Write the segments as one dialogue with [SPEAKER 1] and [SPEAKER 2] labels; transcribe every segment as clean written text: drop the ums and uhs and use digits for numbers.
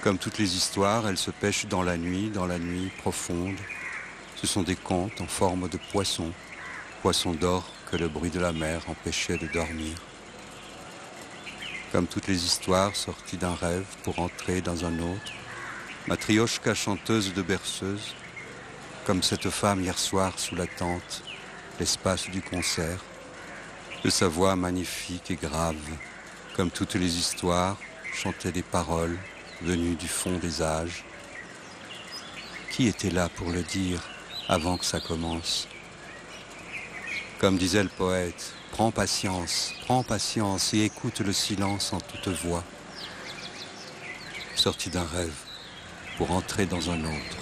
[SPEAKER 1] Comme toutes les histoires, elles se pêchent dans la nuit profonde. Ce sont des contes en forme de poissons, poissons d'or que le bruit de la mer empêchait de dormir. Comme toutes les histoires sorties d'un rêve pour entrer dans un autre, Matrioshka chanteuse de berceuse, comme cette femme hier soir sous la tente, l'espace du concert, de sa voix magnifique et grave, comme toutes les histoires, chantait des paroles venues du fond des âges. Qui était là pour le dire avant que ça commence? Comme disait le poète, prends patience et écoute le silence en toute voix. Sorti d'un rêve pour entrer dans un autre.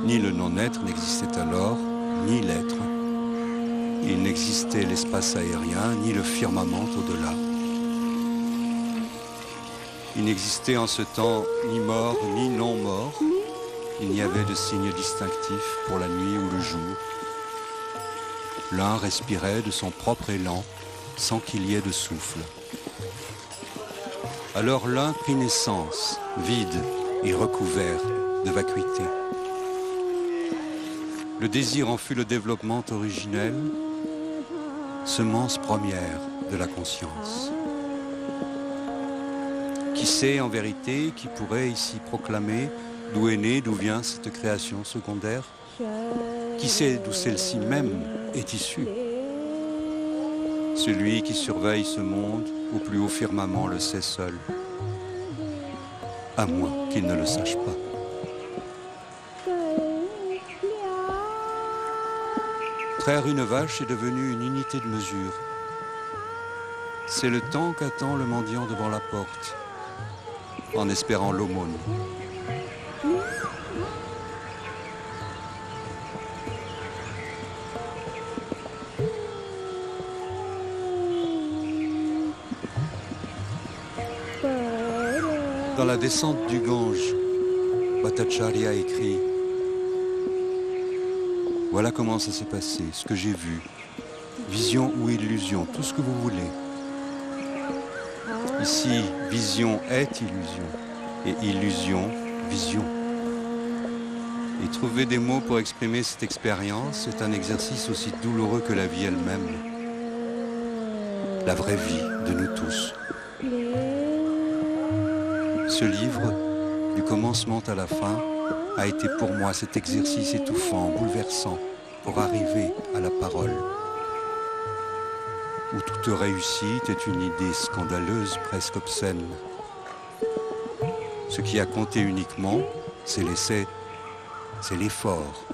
[SPEAKER 1] Ni le non-être n'existait alors, ni l'être. Il n'existait l'espace aérien, ni le firmament au-delà. Il n'existait en ce temps ni mort, ni non-mort. Il n'y avait de signe distinctif pour la nuit ou le jour. L'un respirait de son propre élan, sans qu'il y ait de souffle. Alors l'un prit naissance, vide et recouvert de vacuité. Le désir en fut le développement originel, semence première de la conscience. Qui sait en vérité, qui pourrait ici proclamer d'où est née, d'où vient cette création secondaire? Qui sait d'où celle-ci même est issue? Celui qui surveille ce monde au plus haut firmament le sait seul, à moins qu'il ne le sache pas. Traire une vache est devenu une unité de mesure. C'est le temps qu'attend le mendiant devant la porte, en espérant l'aumône. Dans la descente du Gange, Bhattacharya écrit: voilà comment ça s'est passé, ce que j'ai vu, vision ou illusion, tout ce que vous voulez. Ici, vision est illusion, et illusion, vision. Et trouver des mots pour exprimer cette expérience est un exercice aussi douloureux que la vie elle-même. La vraie vie de nous tous. Ce livre, du commencement à la fin, a été pour moi cet exercice étouffant, bouleversant, pour arriver à la parole. où toute réussite est une idée scandaleuse, presque obscène. Ce qui a compté uniquement, c'est l'essai, c'est l'effort.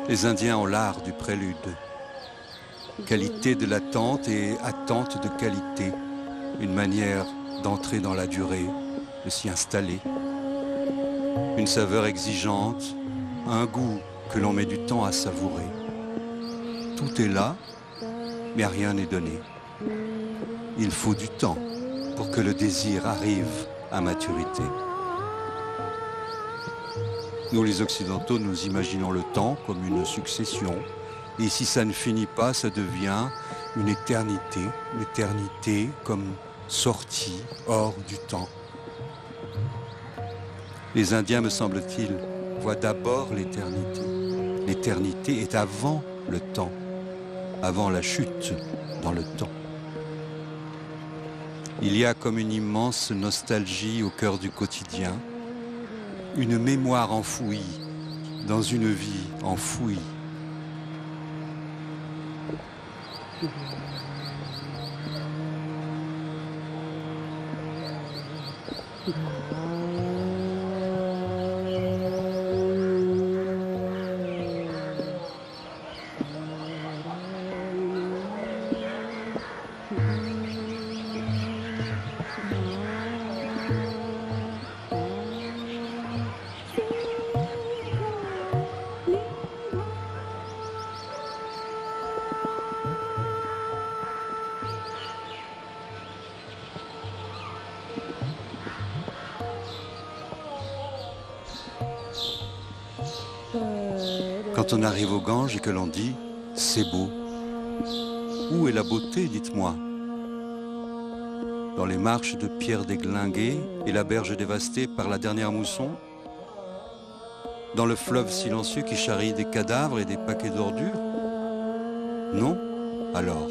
[SPEAKER 1] Les Indiens ont l'art du prélude. Qualité de l'attente et attente de qualité. Une manière d'entrer dans la durée, de s'y installer. Une saveur exigeante, un goût que l'on met du temps à savourer. Tout est là, mais rien n'est donné. Il faut du temps pour que le désir arrive à maturité. Nous, les Occidentaux, nous imaginons le temps comme une succession. Et si ça ne finit pas, ça devient une éternité comme sortie hors du temps. Les Indiens, me semble-t-il, voient d'abord l'éternité. L'éternité est avant le temps, avant la chute dans le temps. Il y a comme une immense nostalgie au cœur du quotidien, une mémoire enfouie dans une vie enfouie. Quand on arrive au Gange et que l'on dit « c'est beau », où est la beauté, dites-moi? Dans les marches de pierre déglinguées et la berge dévastée par la dernière mousson? Dans le fleuve silencieux qui charrie des cadavres et des paquets d'ordures? Non? Alors?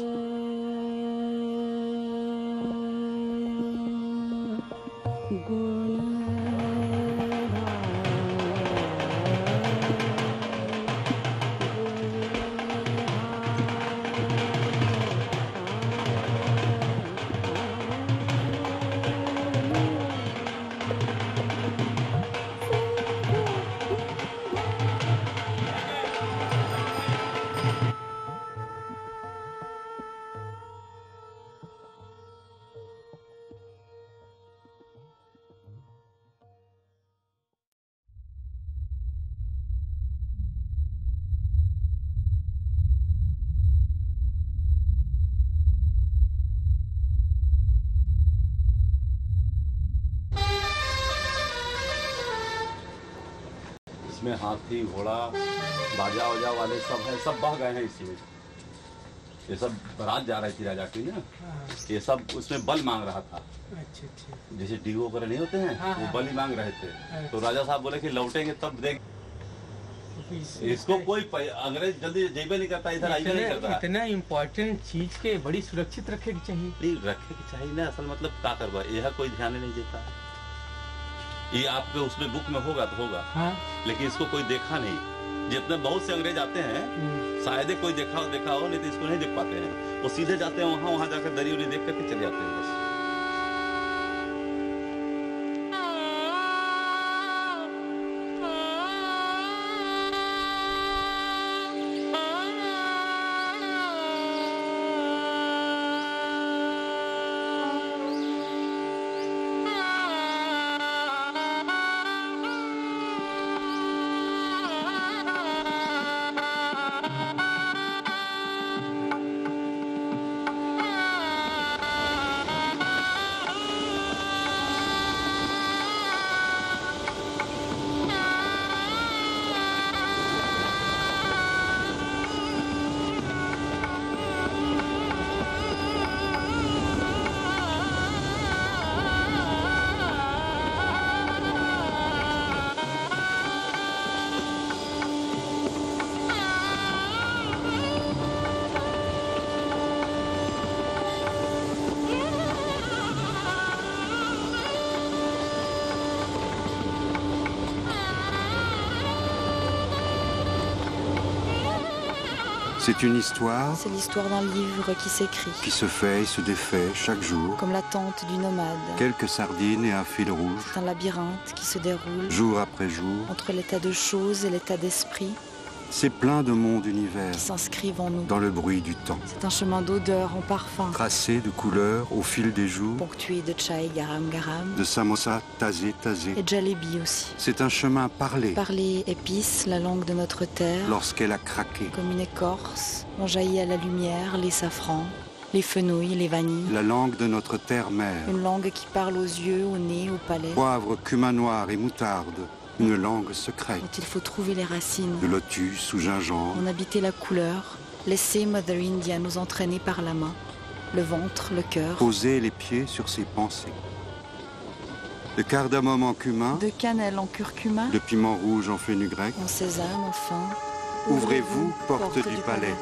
[SPEAKER 2] इसमें हाथी घोड़ा बाजा वजा वाले सब है, सब बह गए हैं इसमें। ये सब बारात जा रही थी राजा की ना, ये सब उसमें बल मांग रहा था।
[SPEAKER 3] अच्छा अच्छा।
[SPEAKER 2] जैसे डीओ वगैरह नहीं होते हैं,
[SPEAKER 3] हाँ,
[SPEAKER 2] वो
[SPEAKER 3] हाँ।
[SPEAKER 2] बल ही मांग रहे थे। तो राजा साहब बोले कि लौटेंगे तब देख। इसको कोई अंग्रेज जल्दी जेबे नहीं करता, इधर आइए नहीं करता।
[SPEAKER 3] इतना इम्पोर्टेंट चीज के बड़ी सुरक्षित रखे की चाहिए।
[SPEAKER 2] नहीं रखे की चाहिए ना, असल मतलब क्या करवा, यह कोई ध्यान नहीं देता। ये आपके उसमें बुक में होगा तो होगा,
[SPEAKER 3] हाँ।
[SPEAKER 2] लेकिन इसको कोई देखा नहीं। जितने बहुत से अंग्रेज आते हैं, शायद ही कोई देखा हो, नहीं तो इसको नहीं देख पाते हैं। वो सीधे जाते हैं वहाँ जाकर दरी उरी देख करके चले जाते हैं बस।
[SPEAKER 1] C'est une histoire
[SPEAKER 4] C'est l'histoire d'un livre qui s'écrit,
[SPEAKER 1] qui se fait et se défait chaque jour.
[SPEAKER 4] comme l'attente du nomade.
[SPEAKER 1] Quelques sardines et un fil rouge,
[SPEAKER 4] C'est un labyrinthe qui se déroule
[SPEAKER 1] jour après jour.
[SPEAKER 4] entre l'état de choses et l'état d'esprit
[SPEAKER 1] C'est plein de mondes univers
[SPEAKER 4] qui s'inscrivent en nous.
[SPEAKER 1] dans le bruit du temps.
[SPEAKER 4] C'est un chemin d'odeurs en parfum,
[SPEAKER 1] Tracé de couleurs au fil des jours,
[SPEAKER 4] ponctué de chai garam garam
[SPEAKER 1] de samosa tazé tazé.
[SPEAKER 4] et de jalebi aussi.
[SPEAKER 1] C'est un chemin parlé
[SPEAKER 4] Parler épice, la langue de notre terre,
[SPEAKER 1] lorsqu'elle a craqué.
[SPEAKER 4] comme une écorce, on jaillit à la lumière les safrans, les fenouils, les vanilles.
[SPEAKER 1] La langue de notre terre-mère.
[SPEAKER 4] Une langue qui parle aux yeux, au nez, au palais,
[SPEAKER 1] Poivre, cumin noir et moutarde. Une langue secrète.
[SPEAKER 4] dont il faut trouver les racines.
[SPEAKER 1] De lotus ou gingembre.
[SPEAKER 4] On habitait la couleur, laisser Mother India nous entraîner par la main, le ventre, le cœur.
[SPEAKER 1] Poser les pieds sur ses pensées. De cardamome en cumin.
[SPEAKER 4] De cannelle en curcuma,
[SPEAKER 1] De piment rouge en fenugrec.
[SPEAKER 4] en sésame enfin.
[SPEAKER 1] Ouvrez-vous, porte du palais.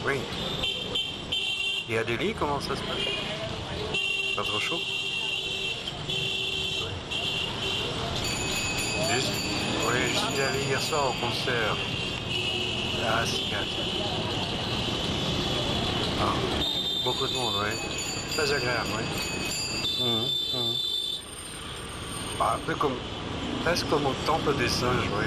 [SPEAKER 5] Oui. Et à Delhi, comment ça se passe? Pas trop chaud? Oui, je suis allé hier soir au concert à Ascot. Ah, beaucoup de monde, oui. Très agréable, oui. Ah, un peu comme, presque comme au temple des singes, oui.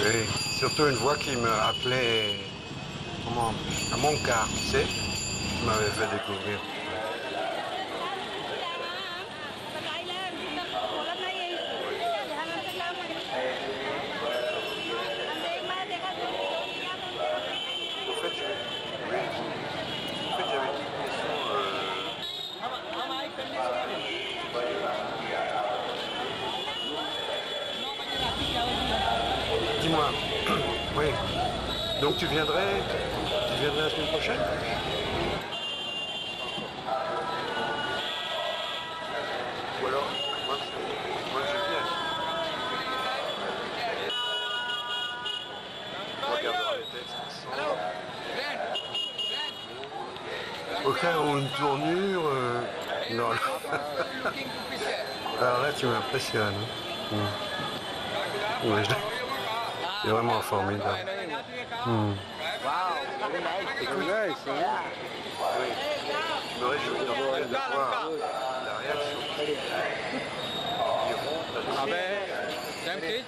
[SPEAKER 5] Oui, surtout une voix qui me rappelait à mon quart, tu sais, qui m'avait fait découvrir.
[SPEAKER 6] dis-moi, oui, donc tu viendrais la semaine prochaine? Ou alors, moi je viens. On regardera les textes ensemble. Au cas où une tournure, non. Alors là, tu m'impressionnes. Oui, c'est vraiment formidable. Écoute, oui, je me réjouis en fait de voir la réaction qui rompt là-dessus.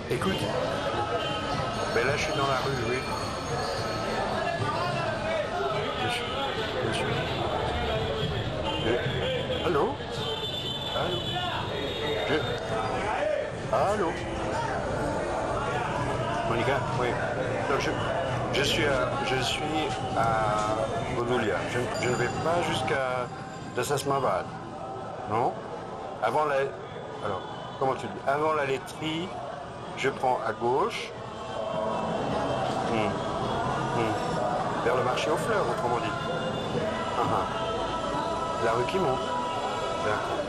[SPEAKER 6] Écoute, ben là je suis dans la rue, oui. Je suis. Allô? Allô? Allô? Monica? Oui. Donc je suis à Godulia. Je ne vais pas jusqu'à Dasasmabad. Non? Alors, comment tu dis? Avant la laiterie, je prends à gauche. Vers le marché aux fleurs, autrement dit. La rue qui monte. D'accord.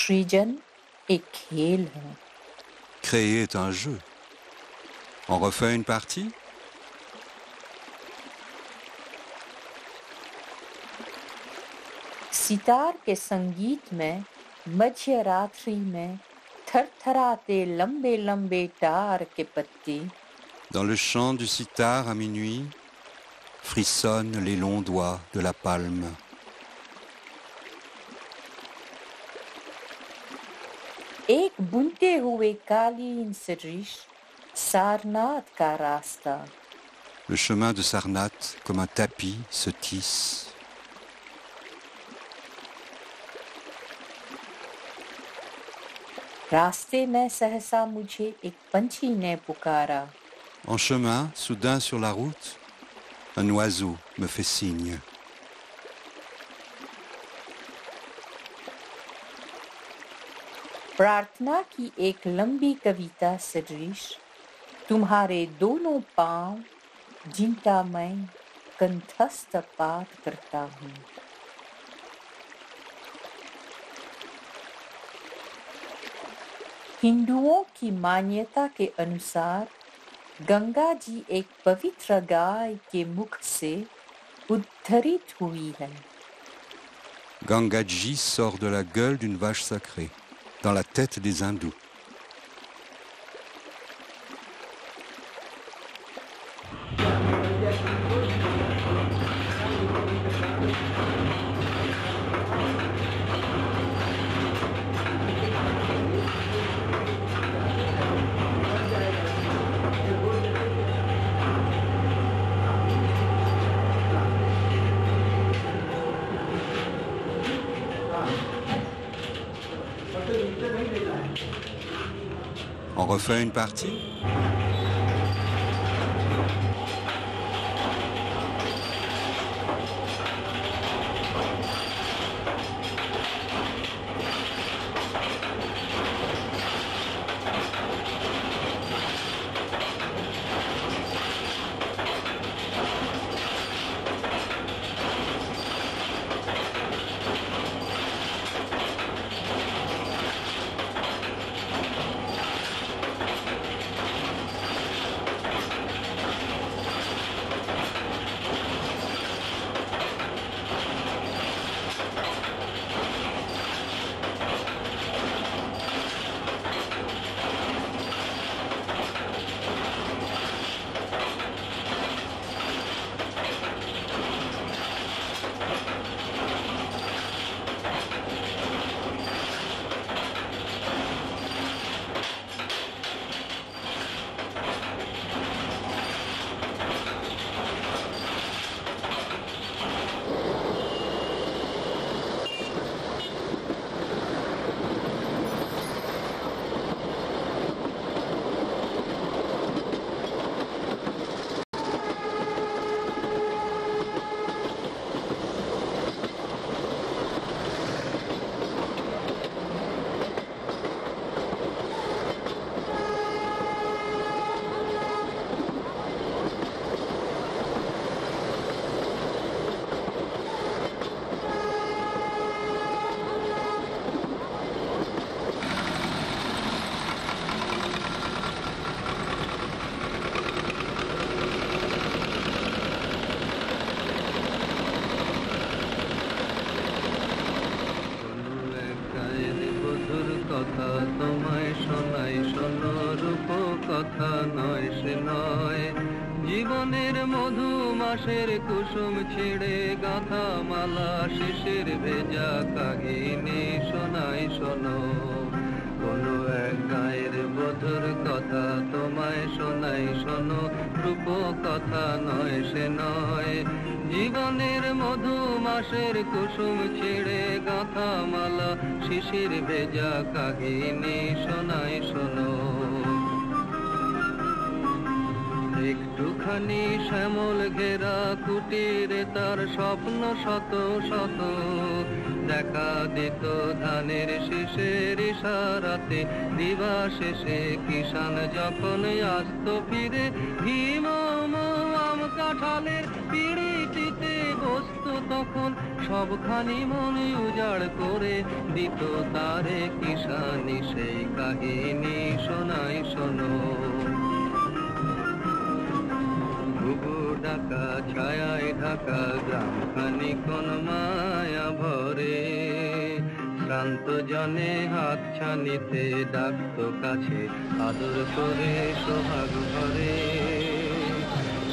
[SPEAKER 7] सृजन एक खेल है.
[SPEAKER 1] Créer est un jeu. On refait une partie?
[SPEAKER 7] Sitar के संगीत में मध्य रात्रि में थरथराते लंबे लंबे तार के पत्ते.
[SPEAKER 1] Dans le chant du sitar à minuit, frissonnent les longs doigts de la palme.
[SPEAKER 7] एक बुनते हुए कालीन सदृश सारनाथ का रास्ता.
[SPEAKER 1] Le chemin de Sarnath, comme un tapis, se tisse.
[SPEAKER 7] रास्ते में सहसा मुझे एक पंछी ने पुकारा.
[SPEAKER 1] En chemin, soudain sur la route, un oiseau me fait signe.
[SPEAKER 7] प्रार्थना की एक लंबी कविता सदृश तुम्हारे दोनों पांव जिनका मैं कंठस्थ पाठ करता हूँ. हिंदुओं की मान्यता के अनुसार गंगा जी एक पवित्र गाय के मुख से उद्धरित हुई है.
[SPEAKER 1] Gangaji sort de la gueule d'une vache sacrée, dans la tête des hindous. On refait une partie?
[SPEAKER 8] নয় সে নয় জীবনের মধু মাসের কুসুম ছেড়ে গাঁথা মালা শিশির ভেজা কাহিনী শোনাই শোনো কোনো এক গায়ের বধুর কথা তোমায় শোনাই শোনো রূপ কথা নয় সে নয় জীবনের মধু মাসের কুসুম ছেড়ে গাঁথা মালা শিশির ভেজা কাহিনী শোনাই শোনো একটুখানি শ্যামল ঘেরা কুটিরে তার স্বপ্ন শত শত দেখা দিত ধানের শীষের ইশারাতে দিবা শেষে কিষান যখন আসত ফিরে ভীম আম কাঁঠালের পিড়িটিতে বসত তখন সবখানি মনে উজাড় করে দিত তারে কিষানি সেই কাহিনী শোনাই শোনো ঢাকা ছায়ায় ঢাকা গ্রামখানি কোন মায়া ভরে শ্রান্ত জনে হাত ছানিতে ডাকত কাছে আদর করে সোহাগ ভরে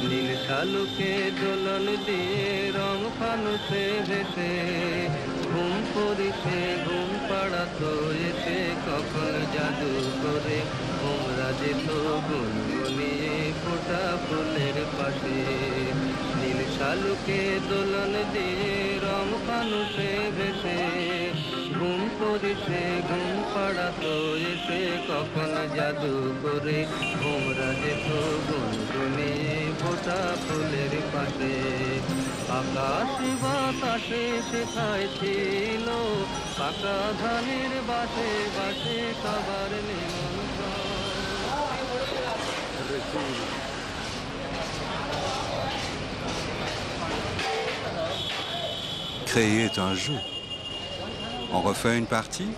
[SPEAKER 8] নীল শালুকে দোলন দিয়ে রং ফানুসে ভেসে ঘুম পড়িছে ঘুম পাড়াতো এসে কখন জাদু করে ওমরা যেত গুনগুনিয়ে ফোটা ফুলের পাশে নীল শালুকে দোলন দিয়ে রং ফানুসে ভেসে ঘুম পড়িছে ঘুম পাড়াতো এসে কখন জাদু করে ওমরা যেত গুনগুনিয়ে ফোটা ফুলের পাশে আকাশ বাতাসে শেখায় ছিল পাকা ধানের বাসে বাসে সবার নিমন্ত্রণ
[SPEAKER 1] Créer est un jeu. On refait une partie?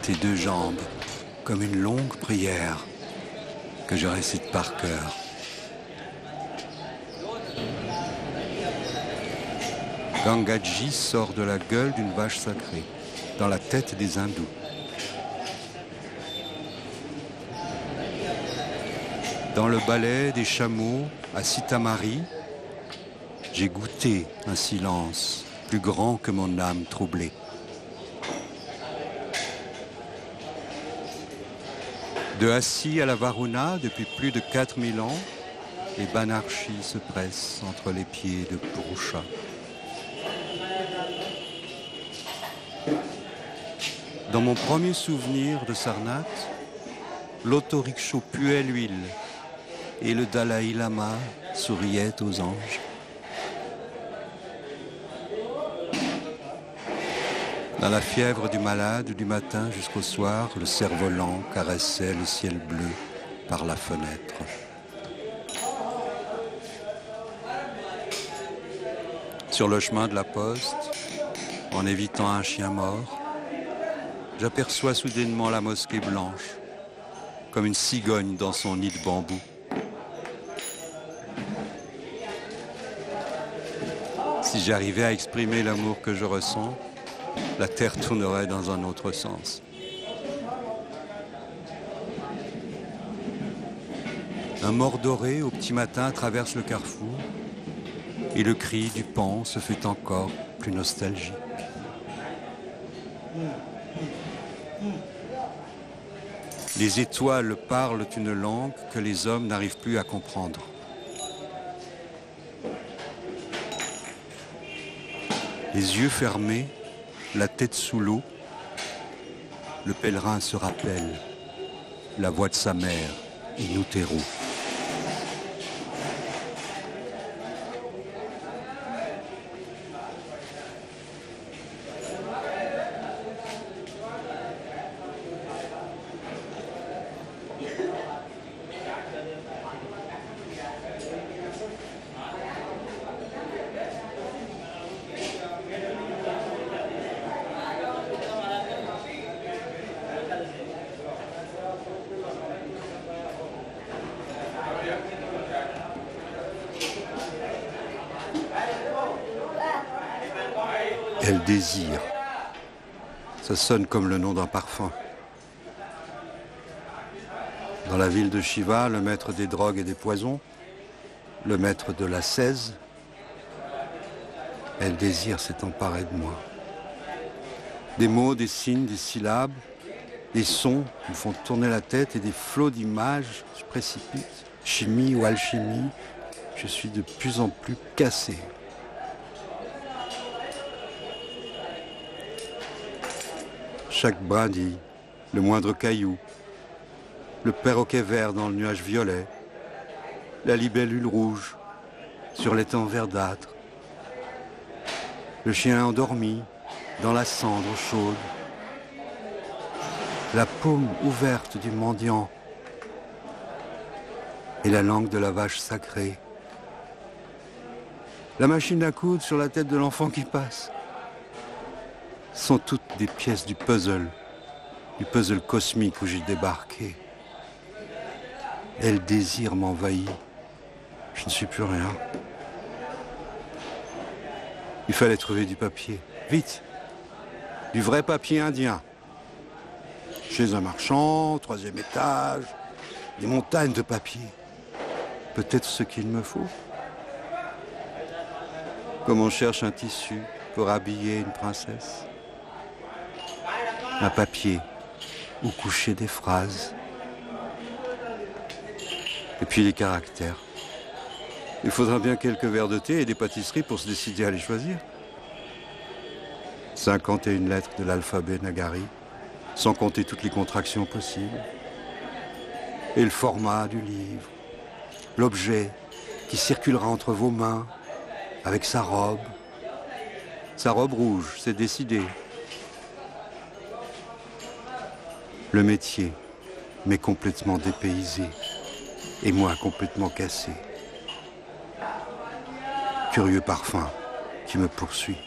[SPEAKER 1] Tes deux jambes, comme une longue prière que je récite par cœur. Gangaji sort de la gueule d'une vache sacrée, dans la tête des hindous. Dans le ballet des chameaux à Sitamari, j'ai goûté un silence plus grand que mon âme troublée. De Assis à la Varuna, depuis plus de 4000 ans, les Banarchis se pressent entre les pieds de Purusha. Dans mon premier souvenir de Sarnath, l'autorickshaw puait l'huile et le Dalai Lama souriait aux anges. Dans la fièvre du malade, du matin jusqu'au soir, le cerf-volant caressait le ciel bleu par la fenêtre. Sur le chemin de la poste, en évitant un chien mort, j'aperçois soudainement la mosquée blanche, comme une cigogne dans son nid de bambou. Si j'arrivais à exprimer l'amour que je ressens, la terre tournerait dans un autre sens. Un mort doré au petit matin traverse le carrefour et le cri du paon se fait encore plus nostalgique. Les étoiles parlent une langue que les hommes n'arrivent plus à comprendre. Les yeux fermés, la tête sous l'eau, le pèlerin se rappelle la voix de sa mère, in utero. Elle désire. Ça sonne comme le nom d'un parfum. Dans la ville de Shiva, le maître des drogues et des poisons, le maître de l'ascèse, elle désire s'est emparée de moi. Des mots, des signes, des syllabes, des sons me font tourner la tête et des flots d'images se précipitent. Chimie ou alchimie, je suis de plus en plus cassé. Chaque brindille, le moindre caillou, le perroquet vert dans le nuage violet, la libellule rouge sur l'étang verdâtre, le chien endormi dans la cendre chaude, la paume ouverte du mendiant et la langue de la vache sacrée, la machine à coudre sur la tête de l'enfant qui passe, sont toutes des pièces du puzzle cosmique où j'ai débarqué. Et le désir m'envahit. Je ne suis plus rien. Il fallait trouver du papier. Vite. Du vrai papier indien. Chez un marchand, 3e étage. Des montagnes de papier. Peut-être ce qu'il me faut. Comme on cherche un tissu pour habiller une princesse. Un papier où coucher des phrases. Et puis les caractères. Il faudra bien quelques verres de thé et des pâtisseries pour se décider à les choisir. 51 lettres de l'alphabet Nagari, sans compter toutes les contractions possibles. Et le format du livre. L'objet qui circulera entre vos mains avec sa robe. Sa robe rouge, c'est décidé. Le métier m'est complètement dépaysé. Et moi complètement cassé. Curieux parfum qui me poursuit.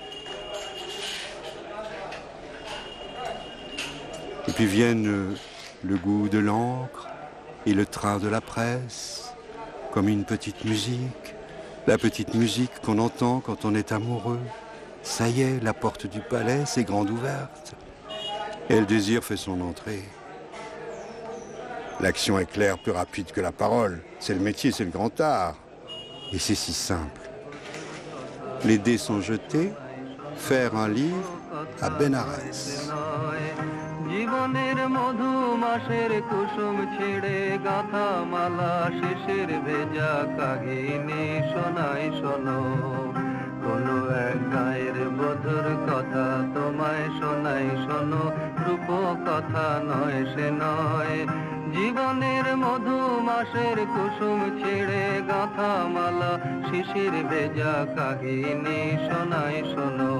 [SPEAKER 1] Et puis viennent le goût de l'encre et le train de la presse, comme une petite musique, la petite musique qu'on entend quand on est amoureux. Ça y est, la porte du palais s'est grande ouverte. Et le désir fait son entrée. L'action est claire, plus rapide que la parole. C'est le métier, c'est le grand art. Et c'est si simple. Les dés sont jetés, faire un livre à Benares.
[SPEAKER 8] জীবনের মধু মাসের কুসুম ছেড়ে গাথা মালা শেষের ভেজা কাহিনী শোনাই শোনো কোনো এক গায়ের বধুর কথা তোমায় শোনাই শোনো রূপ কথা নয় সে নয় জীবনের মধু মাসের কুসুম ছেড়ে গাথা মালা শিশির ভেজা কাহিনী শোনাই শোনো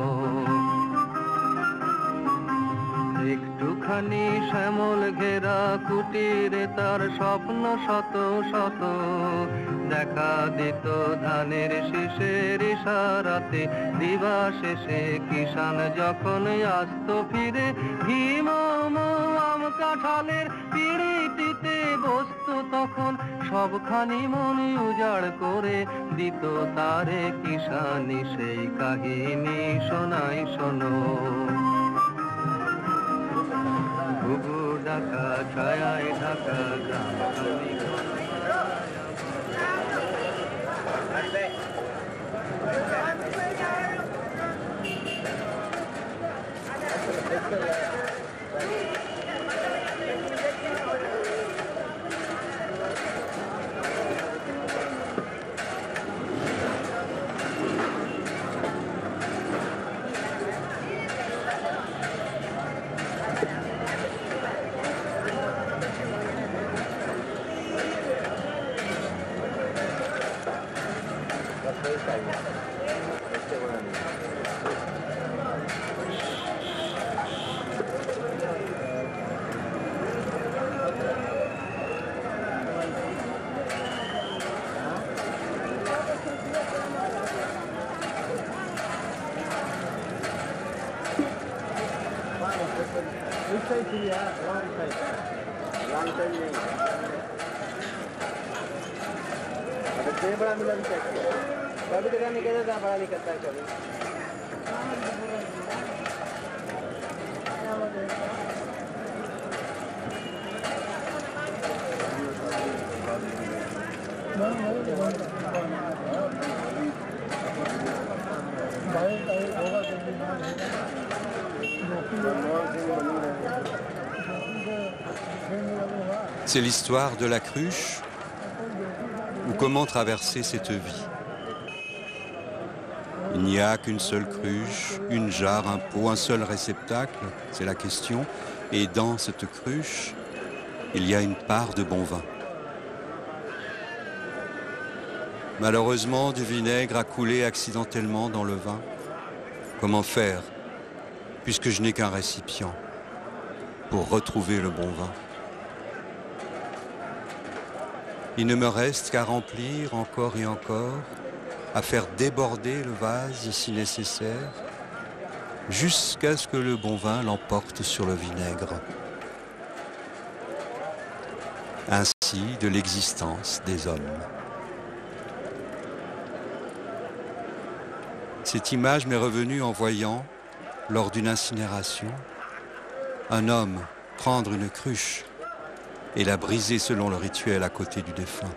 [SPEAKER 8] একটুখানি শ্যামল ঘেরা কুটিরে তার স্বপ্ন শত শত দেখা দিত ধানের শীষের ইশারাতে দিবা শেষে কিষান যখন আসত ফিরে হিমম আম কাঁঠালের পিড়িটিতে বসতো তখন সবখানি মন উজাড় করে দিত তারে কিষানি সেই কাহিনী শোনাই শোনো ঘুঘু ঢাকা ছায়ায় ঢাকা গ্রামখানি बड़ा मिला भी चाहिए कभी तो नहीं कहता था बड़ा नहीं करता कभी
[SPEAKER 1] C'est l'histoire de la cruche ou comment traverser cette vie. Il n'y a qu'une seule cruche, une jarre, un pot, un seul réceptacle, c'est la question. Et dans cette cruche, il y a une part de bon vin. Malheureusement, du vinaigre a coulé accidentellement dans le vin. Comment faire, puisque je n'ai qu'un récipient, pour retrouver le bon vin? Il ne me reste qu'à remplir encore et encore, à faire déborder le vase si nécessaire, jusqu'à ce que le bon vin l'emporte sur le vinaigre. Ainsi de l'existence des hommes. Cette image m'est revenue en voyant, lors d'une incinération, un homme prendre une cruche et la briser selon le rituel à côté du défunt.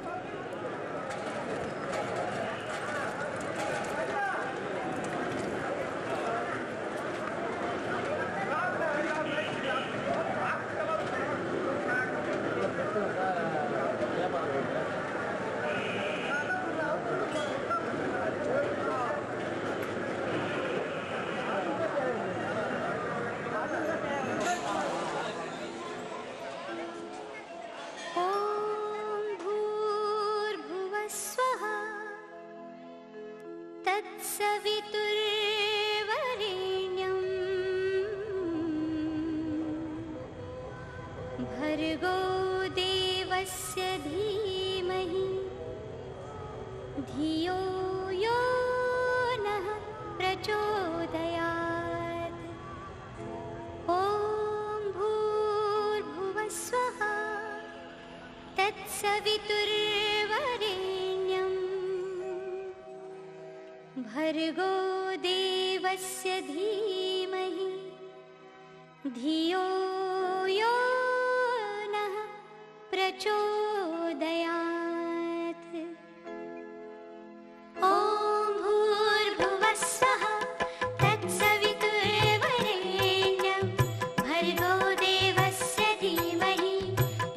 [SPEAKER 9] भर्गो देवस्य धीमहि धियो यो नः प्रचोदयात् ॐ भूर्भुवः स्वः तत्सवितुर्वरेण्यं भर्गो देवस्य धीमहि धियो यो नः प्रचोदयात् ॐ भूर्भुवः स्वः तत्सवितुर्वरेण्यं भर्गो देवस्य धीमहि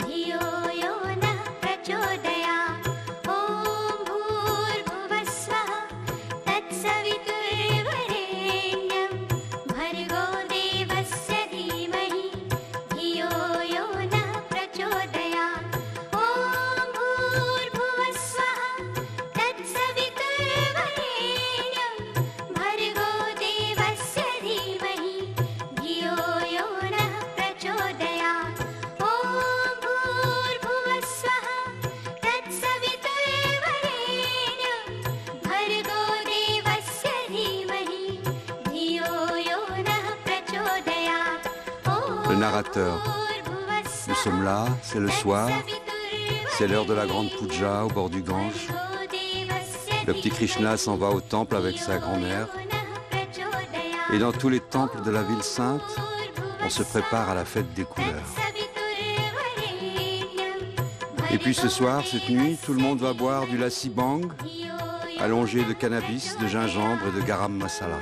[SPEAKER 9] धियो यो नः प्रचोदयात् ॐ भूर्भुवः स्वः तत्सवितुर्वरेण्यं भर्गो देवस्य धीमहि धियो यो नः प्रचोदयात् ॐ भूर्भुवः स्वः तत्सवितुर्वरेण्यं भर्गो देवस्य धीमहि धियो यो नः प्रचोदयात्
[SPEAKER 1] Le narrateur. Nous sommes là, c'est le soir, c'est l'heure de la grande puja au bord du Gange. Le petit Krishna s'en va au temple avec sa grand-mère. Et dans tous les temples de la ville sainte, on se prépare à la fête des couleurs. Et puis ce soir, cette nuit, tout le monde va boire du lassi bang, allongé de cannabis, de gingembre et de garam masala,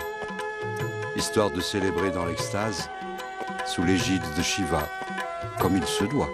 [SPEAKER 1] histoire de célébrer dans l'extase, sous l'égide de Shiva, comme il se doit.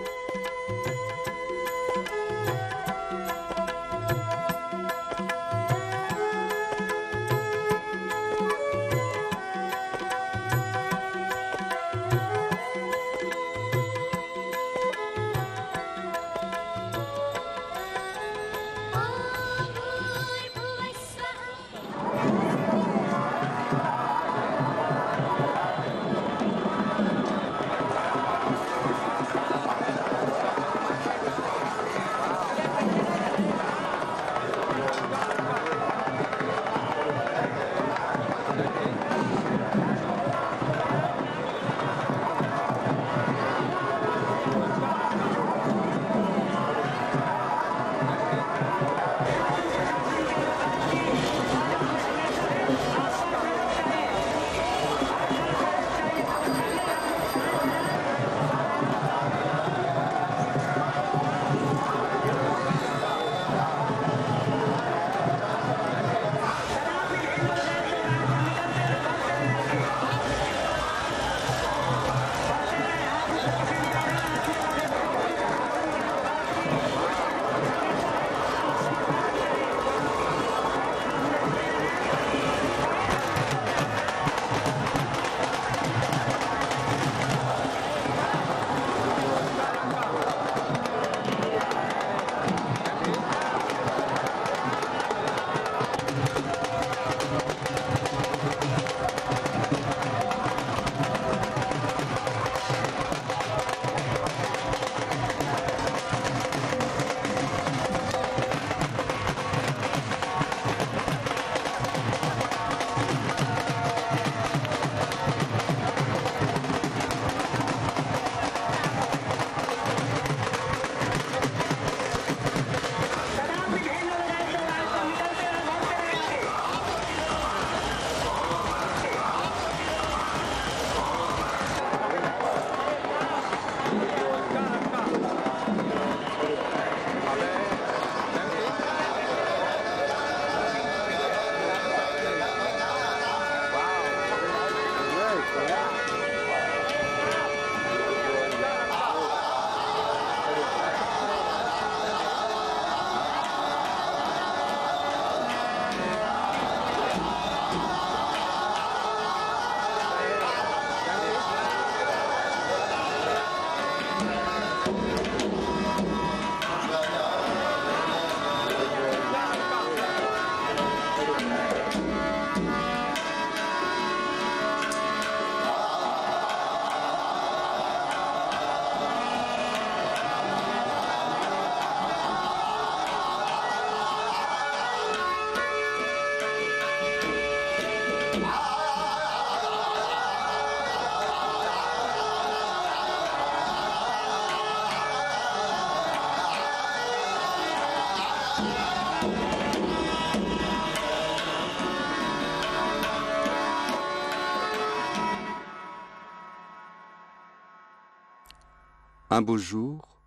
[SPEAKER 1] Un beau jour,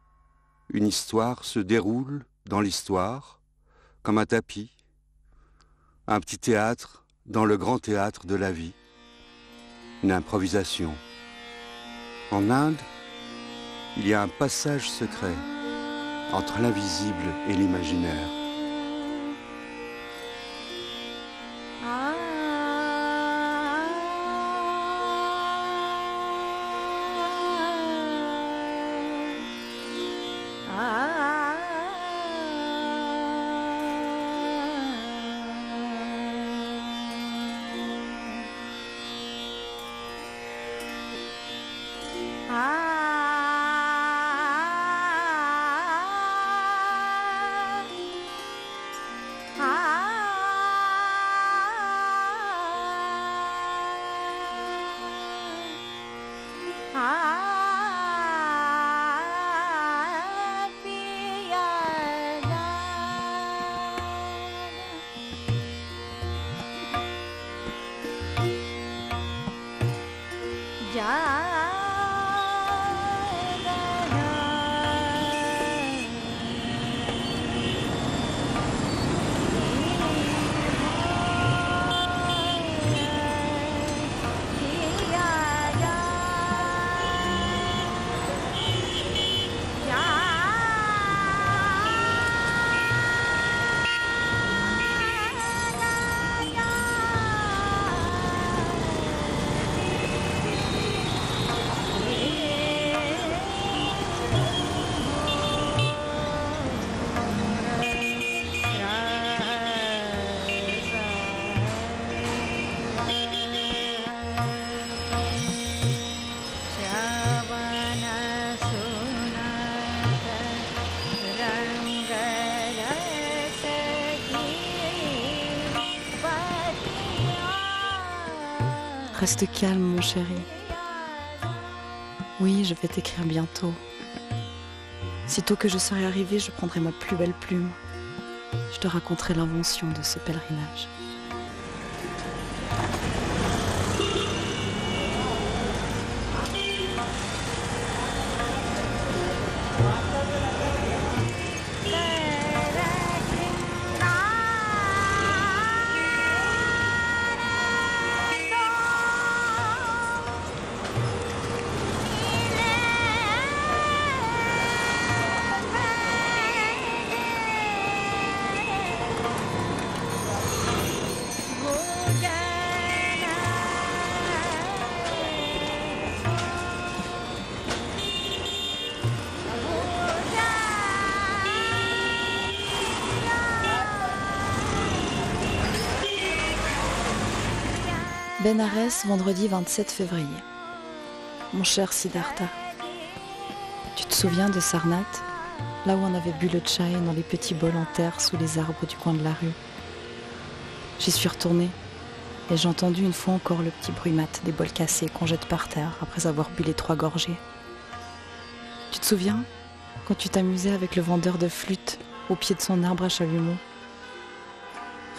[SPEAKER 1] une histoire se déroule dans l'histoire, comme un tapis, un petit théâtre dans le grand théâtre de la vie, une improvisation. En Inde, il y a un passage secret entre l'invisible et l'imaginaire.
[SPEAKER 4] Reste calme, mon chéri. Oui, je vais t'écrire bientôt. Sitôt que je serai arrivée, je prendrai ma plus belle plume. Je te raconterai l'invention de ce pèlerinage. Benares, vendredi 27 février. Mon cher Siddhartha, tu te souviens de Sarnath, là où on avait bu le chai dans les petits bols en terre sous les arbres du coin de la rue? J'y suis retournée et j'ai entendu une fois encore le petit bruit mat des bols cassés qu'on jette par terre après avoir bu les 3 gorgées. Tu te souviens quand tu t'amusais avec le vendeur de flûte au pied de son arbre à chalumeau,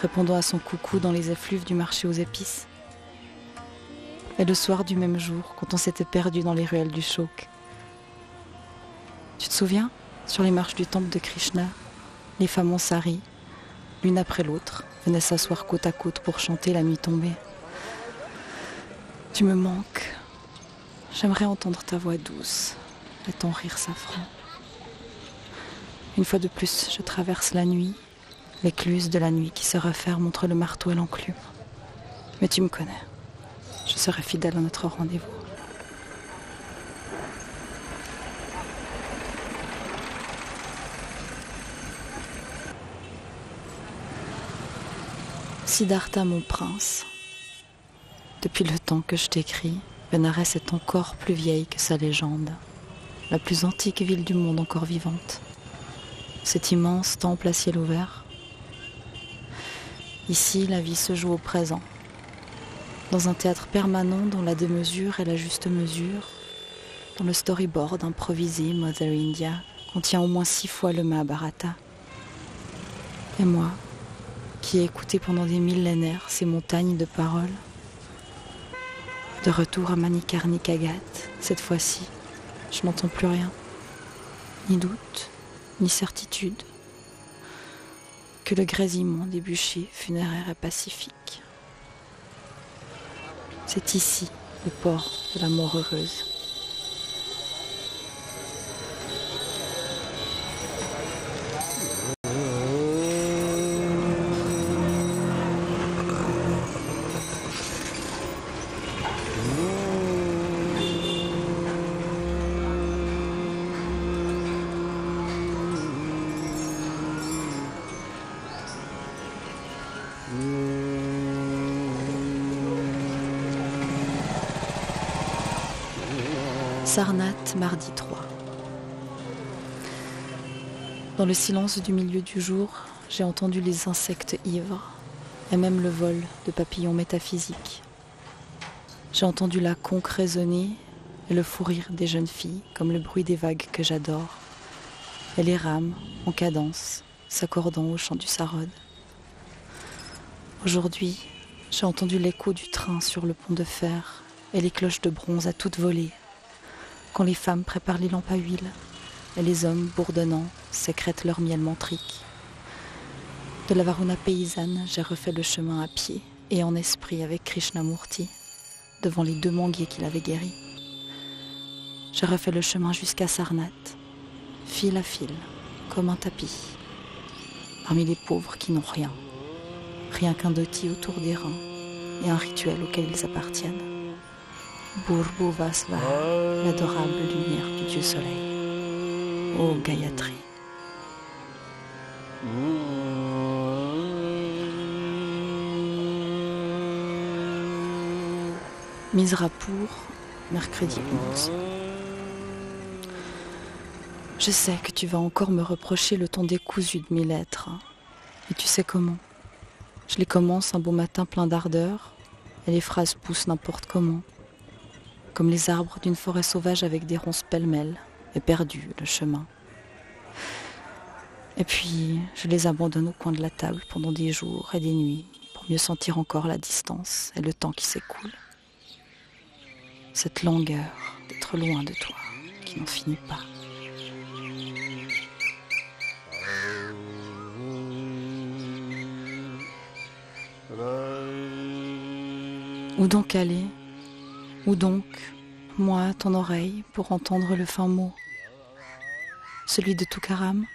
[SPEAKER 4] répondant à son coucou dans les effluves du marché aux épices? Et le soir du même jour, quand on s'était perdu dans les ruelles du Shok. Tu te souviens, sur les marches du temple de Krishna, les femmes en sari, l'une après l'autre, venaient s'asseoir côte à côte pour chanter la nuit tombée. Tu me manques. J'aimerais entendre ta voix douce et ton rire safran. Une fois de plus, je traverse la nuit, l'écluse de la nuit qui se referme entre le marteau et l'enclume. Mais tu me connais. Je serai fidèle à notre rendez-vous. Siddhartha, mon prince. Depuis le temps que je t'écris, Benares est encore plus vieille que sa légende. La plus antique ville du monde encore vivante. Cet immense temple à ciel ouvert. Ici, la vie se joue au présent. Dans un théâtre permanent dont la démesure est la juste mesure, dont le storyboard improvisé Mother India contient au moins 6 fois le Mahabharata. Et moi, qui ai écouté pendant des millénaires ces montagnes de paroles, de retour à Manikarnika Ghat, cette fois-ci, je n'entends plus rien. Ni doute, ni certitude, que le grésillement des bûchers funéraires et pacifiques. C'est ici le port de la mort heureuse. Sarnath, mardi 3. Dans le silence du milieu du jour, j'ai entendu les insectes ivres et même le vol de papillons métaphysiques. J'ai entendu la conque résonner et le fou rire des jeunes filles comme le bruit des vagues que j'adore et les rames en cadence s'accordant au chant du sarod. Aujourd'hui, j'ai entendu l'écho du train sur le pont de fer et les cloches de bronze à toute volée, quand les femmes préparent les lampes à huile et les hommes, bourdonnants, sécrètent leur miel mantrique. De la Varuna paysanne, j'ai refait le chemin à pied et en esprit avec Krishnamurti, devant les 2 manguiers qu'il avait guéris. J'ai refait le chemin jusqu'à Sarnath, fil à fil, comme un tapis, parmi les pauvres qui n'ont rien qu'un doti autour des reins et un rituel auquel ils appartiennent. Bhurbhuvasvaha, l'adorable lumière du Dieu Soleil. Ô Gayatri. Misrapur, mercredi 11. Je sais que tu vas encore me reprocher le ton décousu de mes lettres. Et tu sais comment. Je les commence un beau matin plein d'ardeur, et les phrases poussent n'importe comment. Comme les arbres d'une forêt sauvage avec des ronces pêle-mêle, et perdu le chemin. Et puis, je les abandonne au coin de la table pendant des jours et des nuits, pour mieux sentir encore la distance et le temps qui s'écoule. Cette langueur d'être loin de toi, qui n'en finit pas. Où donc aller? Où donc, moi, ton oreille, pour entendre le fin mot? Celui de Toukaram?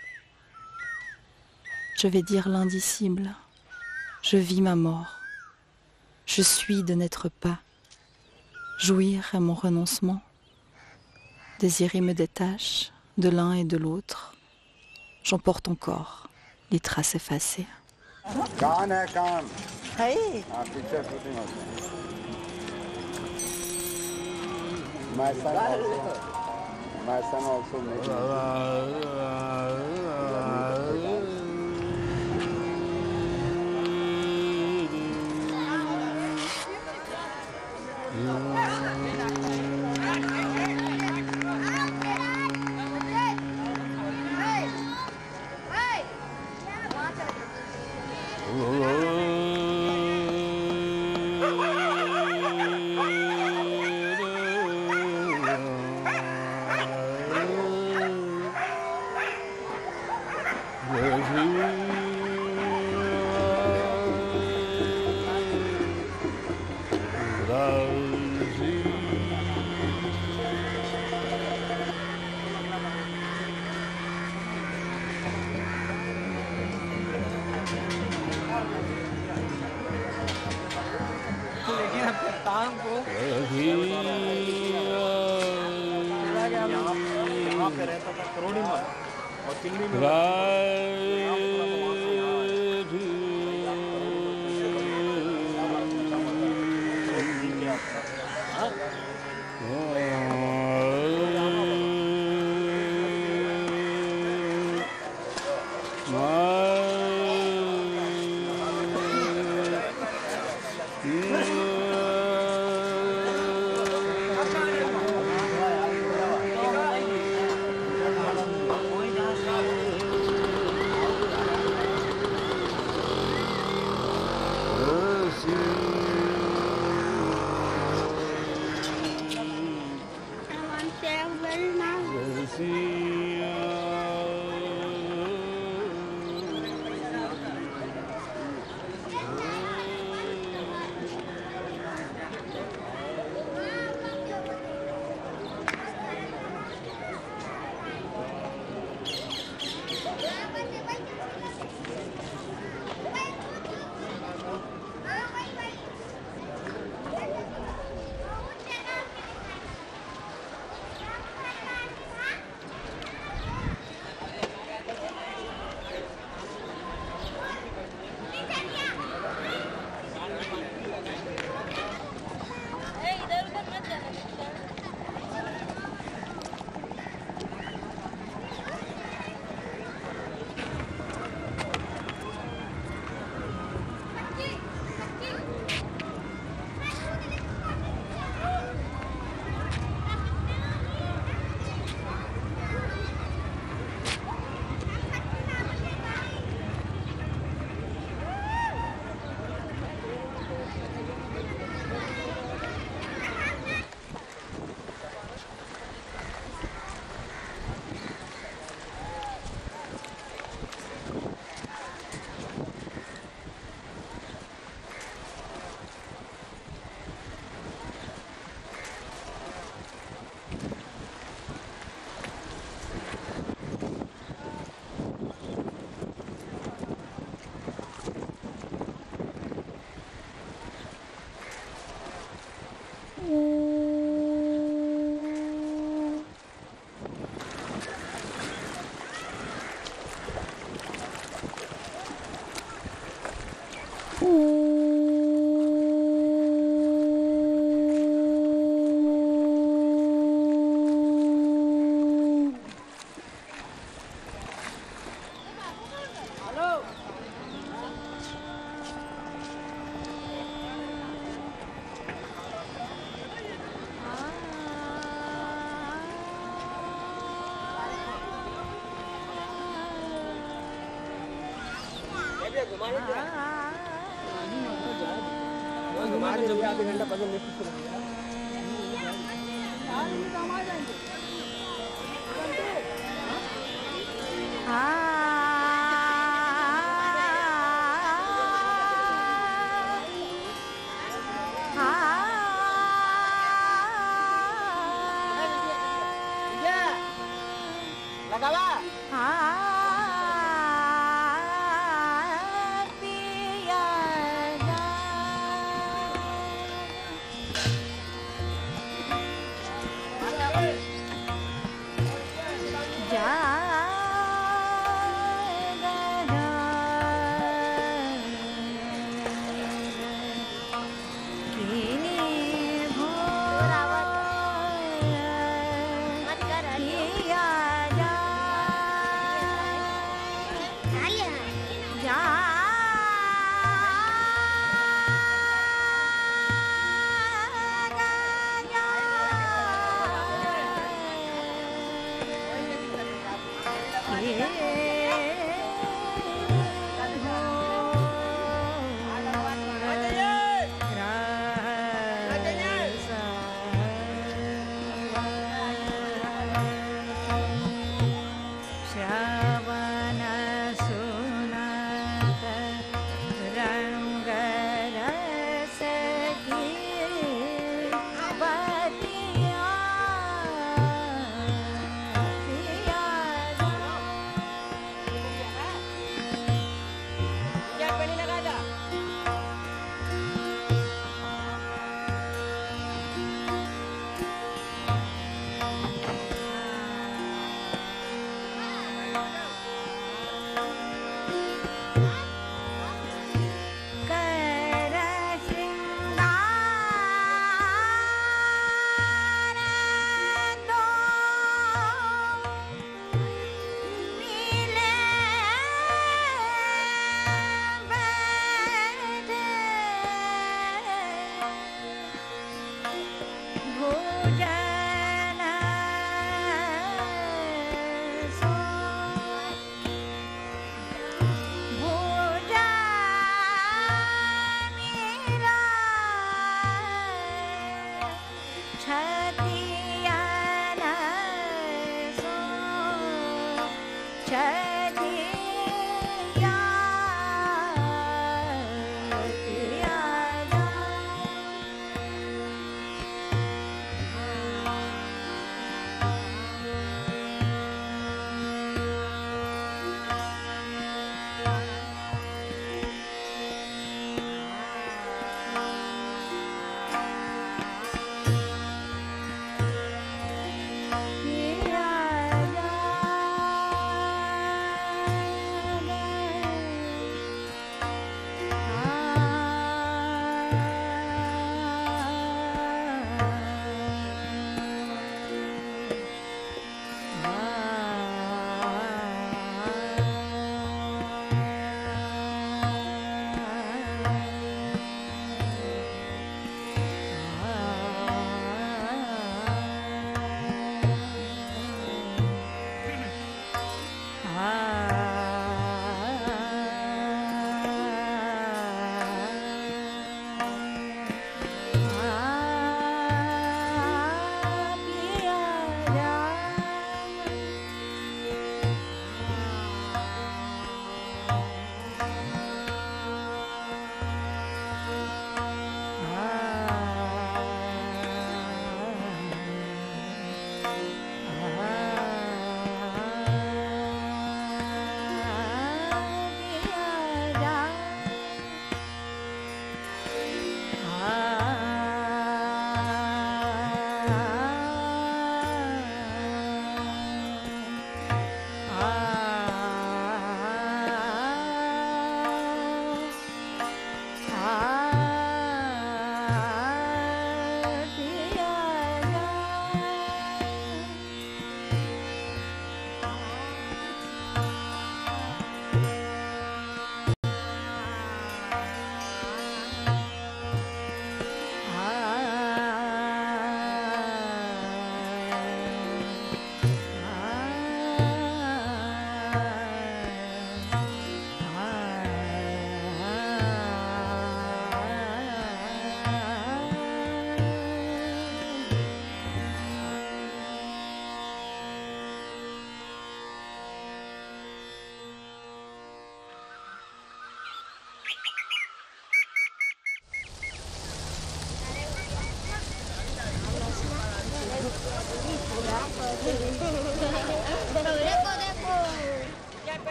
[SPEAKER 4] Je vais dire l'indicible. Je vis ma mort. Je suis de n'être pas. Jouir est mon renoncement. Désirer me détache de l'un et de l'autre. J'emporte encore les traces effacées.
[SPEAKER 6] My son also made
[SPEAKER 8] यहाँ पे रहता था करोड़ी में और चिंगड़ी में आधे घंटा पहले निश्चित कर दिया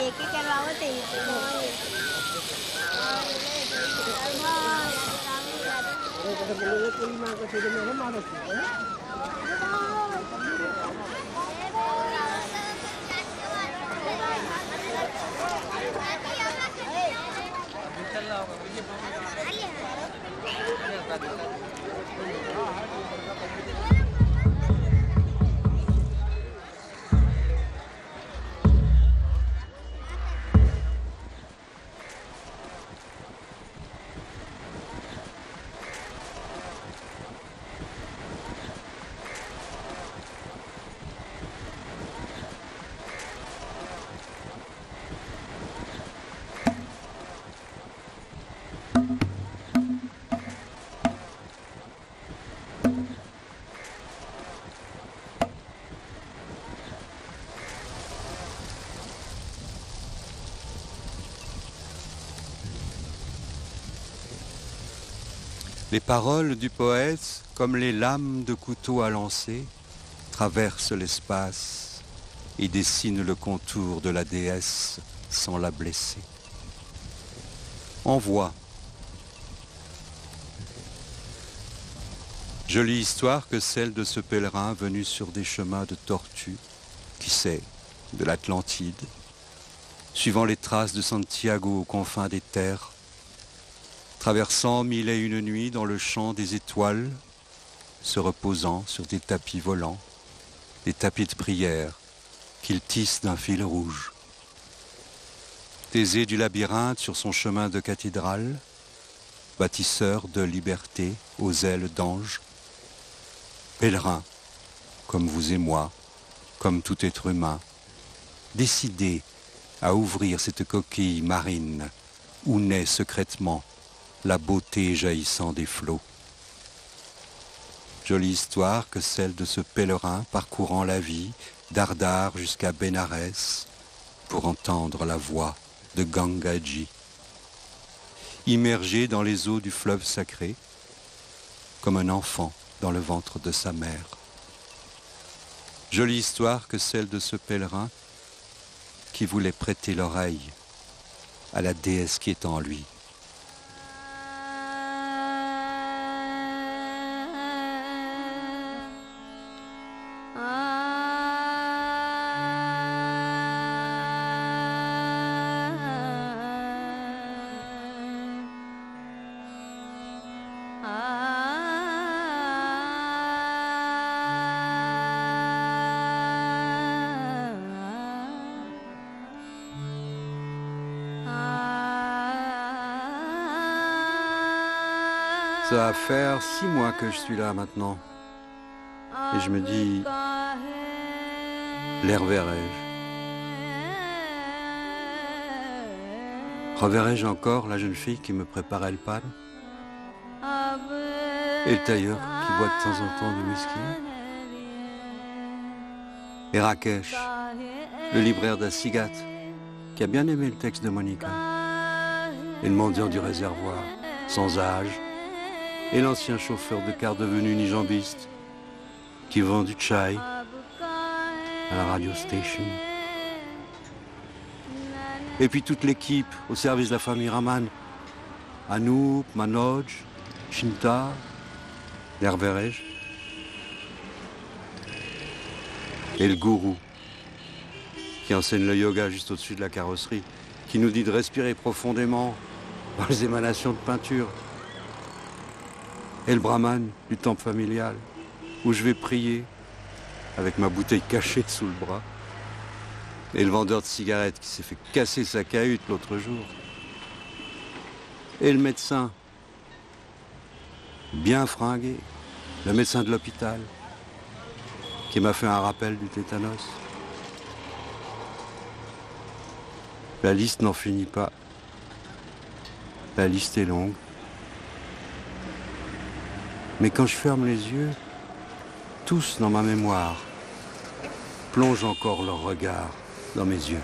[SPEAKER 10] लेके करवाओ
[SPEAKER 1] Les paroles du poète, comme les lames de couteau à lancer, traversent l'espace et dessinent le contour de la déesse sans la blesser. Envoie. Jolie histoire que celle de ce pèlerin venu sur des chemins de tortue, qui sait, de l'Atlantide, suivant les traces de Santiago aux confins des terres, traversant 1001 nuits dans le champ des étoiles, se reposant sur des tapis volants, des tapis de prière qu'il tisse d'un fil rouge. Thésée du labyrinthe sur son chemin de cathédrale, bâtisseur de liberté aux ailes d'ange, pèlerin, comme vous et moi, comme tout être humain, décidé à ouvrir cette coquille marine où naît secrètement la beauté jaillissant des flots. Jolie histoire que celle de ce pèlerin parcourant la vie d'Ardar jusqu'à Bénarès pour entendre la voix de Gangaji, immergé dans les eaux du fleuve sacré, comme un enfant dans le ventre de sa mère. Jolie histoire que celle de ce pèlerin qui voulait prêter l'oreille à la déesse qui est en lui. Ça va faire 6 mois que je suis là maintenant. Et je me dis, les reverrai-je? Reverrai-je encore la jeune fille qui me préparait le pan? Et le tailleur qui boit de temps en temps du whisky? Et Rakesh, le libraire d'Assigat, qui a bien aimé le texte de Monica? Et le mendiant du réservoir, sans âge? Et l'ancien chauffeur de car devenu nijambiste, qui vend du chai à la radio station. Et puis toute l'équipe au service de la famille Raman, Anoop, Manoj, Shinta, les reverrai-je? Et le gourou, qui enseigne le yoga juste au-dessus de la carrosserie, qui nous dit de respirer profondément dans les émanations de peinture. Et le brahman du temple familial, où je vais prier avec ma bouteille cachée sous le bras. Et le vendeur de cigarettes qui s'est fait casser sa cahute l'autre jour. Et le médecin, bien fringué, le médecin de l'hôpital, qui m'a fait un rappel du tétanos. La liste n'en finit pas. La liste est longue. Mais quand je ferme les yeux, tous dans ma mémoire plongent encore leur regard dans mes yeux.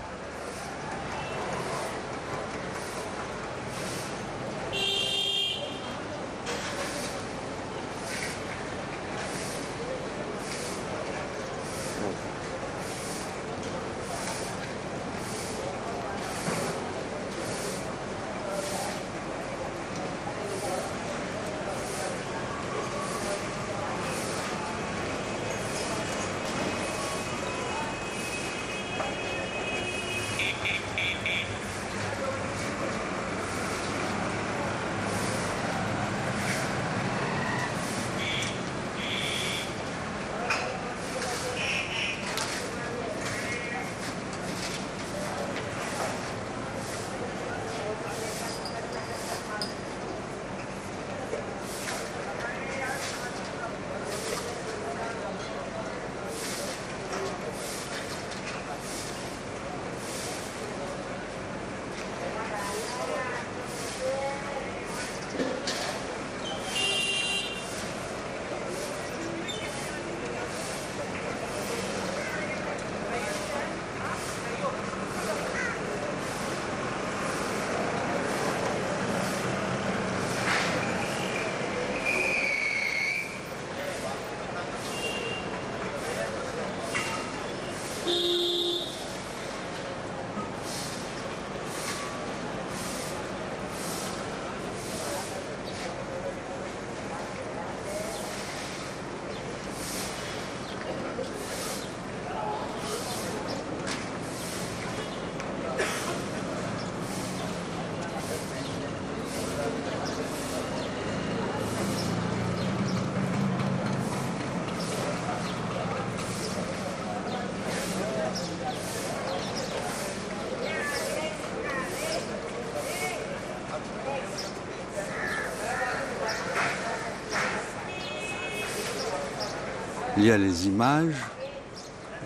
[SPEAKER 1] Il y a les images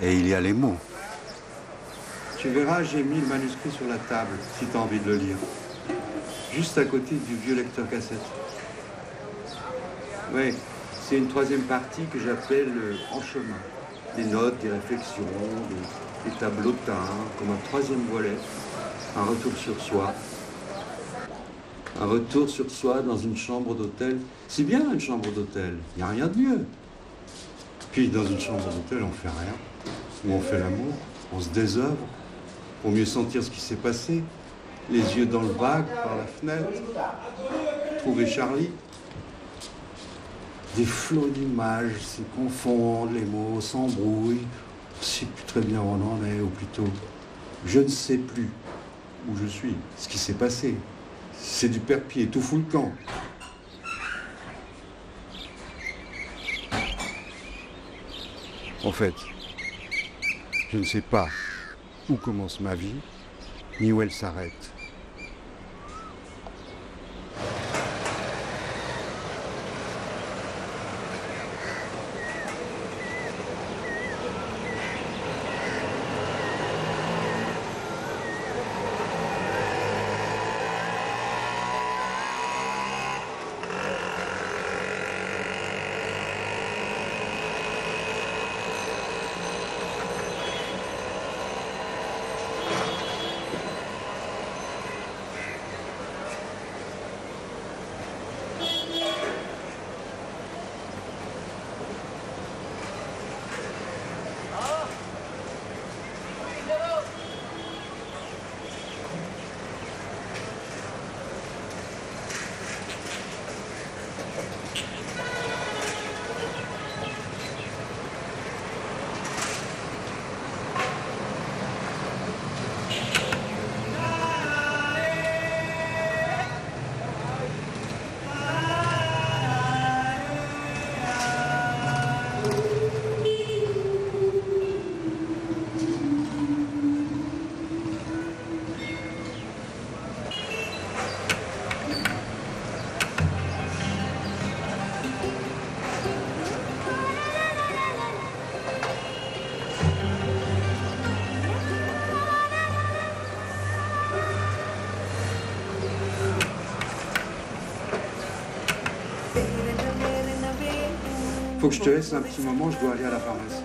[SPEAKER 1] et il y a les mots.
[SPEAKER 10] Tu verras, j'ai mis le manuscrit sur la table, si tu as envie de le lire. Juste à côté du vieux lecteur cassette. Oui, c'est une troisième partie que j'appelle En chemin. Des notes, des réflexions, des tableaux de teint, comme un troisième volet. Un retour sur soi. Un retour sur soi dans une chambre d'hôtel. C'est bien une chambre d'hôtel, il n'y a rien de mieux. Puis dans une chambre d'hôtel, on fait rien. Ou on fait l'amour, on se désœuvre. Pour mieux sentir ce qui s'est passé. Les yeux dans le vague, par la fenêtre. Trouver Charlie. Des flots d'images se confondent, les mots s'embrouillent. On ne sait plus très bien où on en est, ou plutôt, je ne sais plus où je suis, ce qui s'est passé. C'est du perpier, tout fout le camp.
[SPEAKER 1] En fait, je ne sais pas où commence ma vie, ni où elle s'arrête.
[SPEAKER 10] Faut que je te laisse un petit moment, je dois aller à la pharmacie.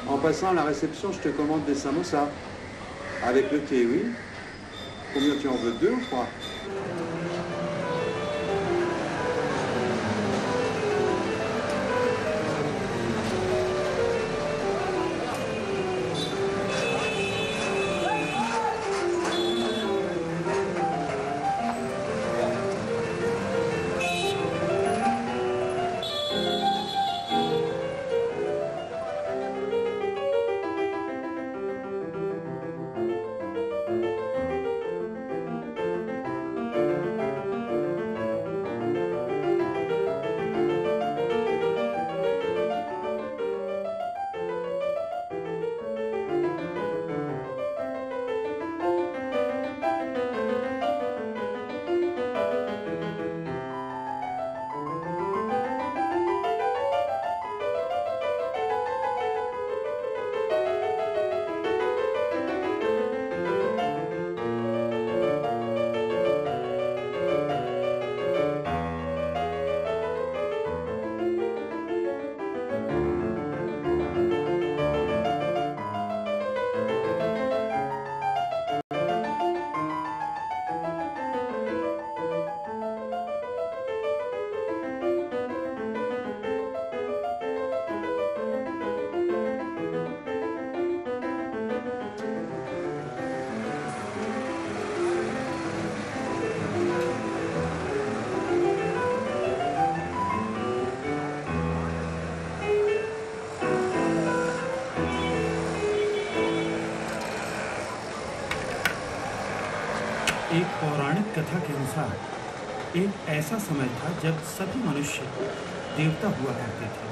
[SPEAKER 10] En passant à la réception, je te commande des samosas. Avec le thé, oui. Combien tu en veux, 2 ou 3?
[SPEAKER 11] एक पौराणिक कथा के अनुसार एक ऐसा समय था जब सभी मनुष्य देवता हुआ करते थे,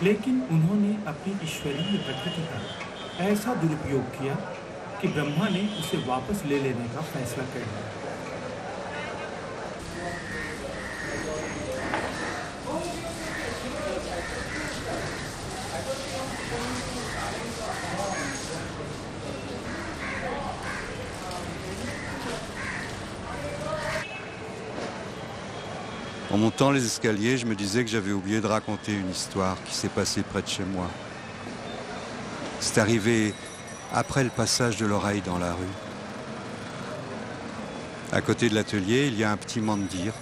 [SPEAKER 11] लेकिन उन्होंने अपनी ईश्वरीय प्रकृति का ऐसा दुरुपयोग किया कि ब्रह्मा ने उसे वापस ले लेने का फैसला कर लिया।
[SPEAKER 1] En montant les escaliers, je me disais que j'avais oublié de raconter une histoire qui s'est passée près de chez moi. C'est arrivé après le passage de l'oreille dans la rue. À côté de l'atelier, il y a un petit mandir,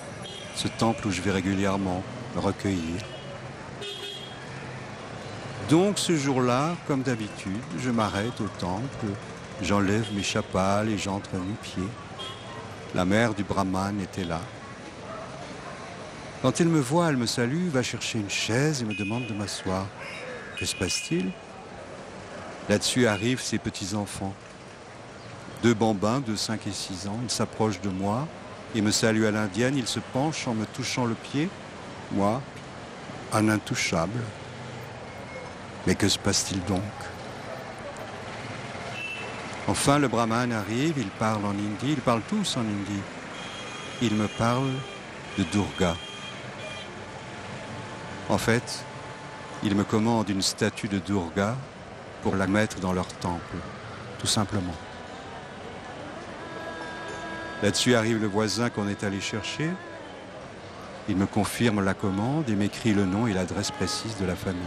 [SPEAKER 1] ce temple où je vais régulièrement me recueillir. Donc ce jour-là, comme d'habitude, je m'arrête au temple, j'enlève mes chapals et j'entre nu-pieds. La mère du brahman était là. Quand elle me voit, elle me salue, va chercher une chaise et me demande de m'asseoir. Que se passe-t-il ? Là-dessus arrivent ses petits-enfants. 2 bambins de 5 et 6 ans. Ils s'approchent de moi et me saluent à l'indienne. Ils se penchent en me touchant le pied. Moi, un intouchable. Mais que se passe-t-il donc ? Enfin, le brahman arrive, il parle en hindi. Ils parlent tous en hindi. Il me parle de Durga. En fait, il me commande une statue de Durga pour la mettre dans leur temple, tout simplement. Là-dessus arrive le voisin qu'on est allé chercher. Il me confirme la commande et m'écrit le nom et l'adresse précise de la famille.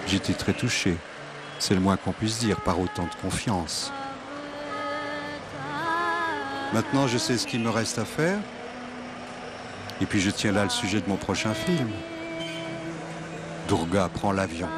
[SPEAKER 1] J'étais très touché, c'est le moins qu'on puisse dire, par autant de confiance. Maintenant, je sais ce qu'il me reste à faire. Et puis je tiens là le sujet de mon prochain film. Durga prend l'avion.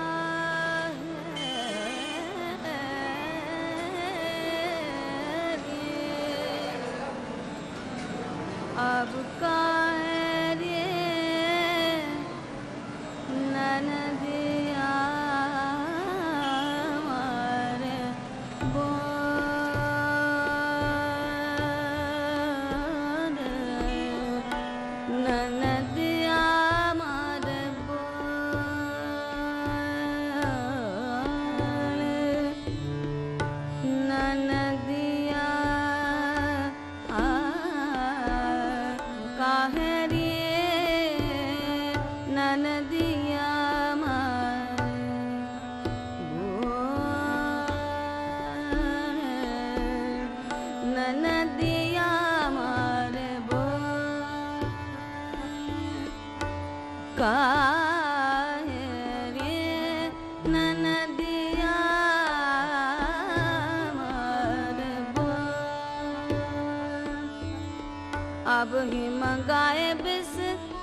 [SPEAKER 12] अब हिम गाए बिस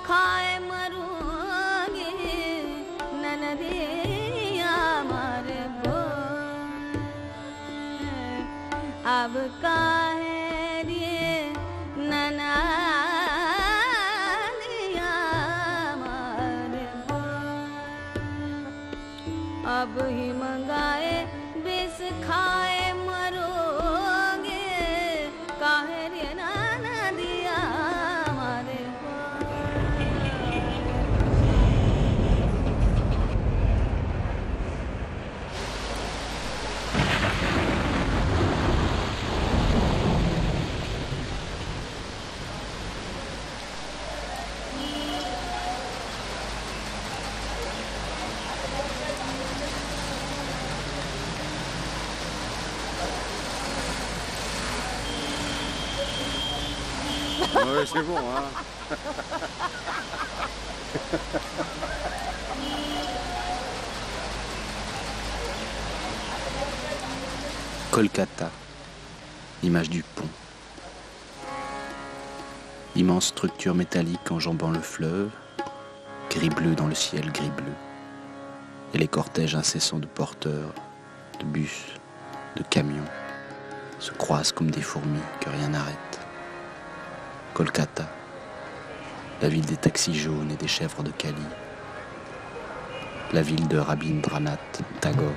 [SPEAKER 12] खाए मरूंगी ननदिया मारे बो अब काहे रे ननदिया मारे बो अब हिम गाए बिस खाए मरूंगी काहे रे ननदिया मारे बो
[SPEAKER 6] Ouais, c'est bon, hein.
[SPEAKER 13] Kolkata, image du pont. Immense structure métallique enjambant le fleuve, gris bleu dans le ciel gris bleu, et les cortèges incessants de porteurs, de bus, de camions se croisent comme des fourmis que rien n'arrête. Kolkata, la ville des taxis jaunes et des chèvres de Cali, la ville de Rabindranath Tagore,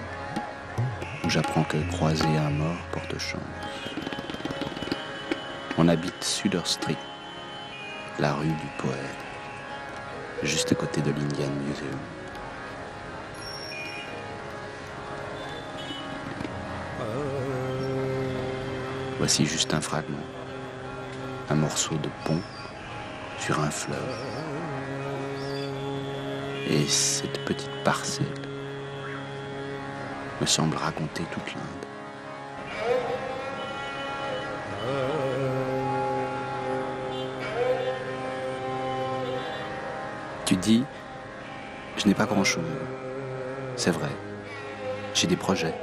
[SPEAKER 13] où j'apprends que croiser un mort porte chance. On habite Sudder Street, la rue du poète, juste à côté de l'Indian Museum. Voici juste un fragment, un morceau de pont sur un fleuve. Et cette petite parcelle me semble raconter toute l'Inde. suis dit, je n'ai pas grand-chose. C'est vrai. J'ai des projets.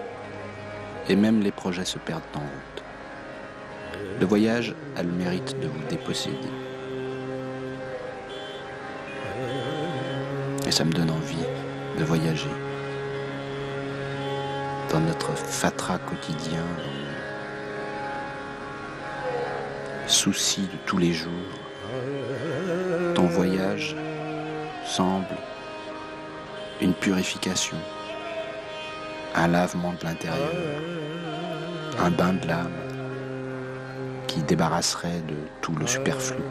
[SPEAKER 13] Et même les projets se perdent en route. Le voyage a le mérite de vous déposséder. Et ça me donne envie de voyager. Dans notre fatras quotidien, souci de tous les jours, ton voyage semble une purification, un lavement de l'intérieur, un bain de l'âme qui débarrasserait de tout le superflu.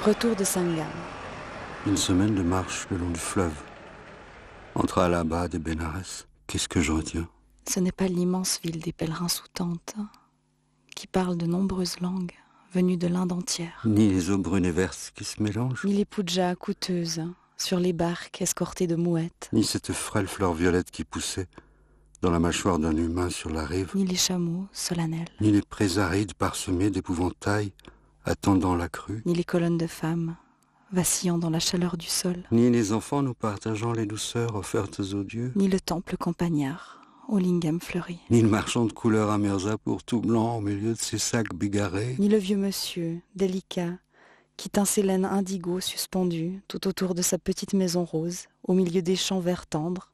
[SPEAKER 4] Retour de Sangam.
[SPEAKER 1] Une semaine de marche le long du fleuve. Entre Allahabad et Bénarès, qu'est-ce que je retiens?
[SPEAKER 4] Ce n'est pas l'immense ville des pèlerins sous tente, qui parlent de nombreuses langues, venues de l'Inde entière.
[SPEAKER 1] Ni les eaux brunes et vertes qui se mélangent.
[SPEAKER 4] Ni les pujas coûteuses, sur les barques escortées de mouettes.
[SPEAKER 1] Ni cette frêle fleur violette qui poussait dans la mâchoire d'un humain sur la rive.
[SPEAKER 4] Ni les chameaux solennels.
[SPEAKER 1] Ni les prés arides parsemés d'épouvantails attendant la crue.
[SPEAKER 4] Ni les colonnes de femmes, vacillant dans la chaleur du sol.
[SPEAKER 1] Ni les enfants nous partageant les douceurs offertes aux dieux.
[SPEAKER 4] Ni le temple campagnard, au lingam fleuri.
[SPEAKER 1] Ni le marchand de couleur à Mirzapur tout blanc au milieu de ses sacs bigarrés.
[SPEAKER 4] Ni le vieux monsieur, délicat, qui tint ses laines indigo suspendues tout autour de sa petite maison rose, au milieu des champs verts tendres,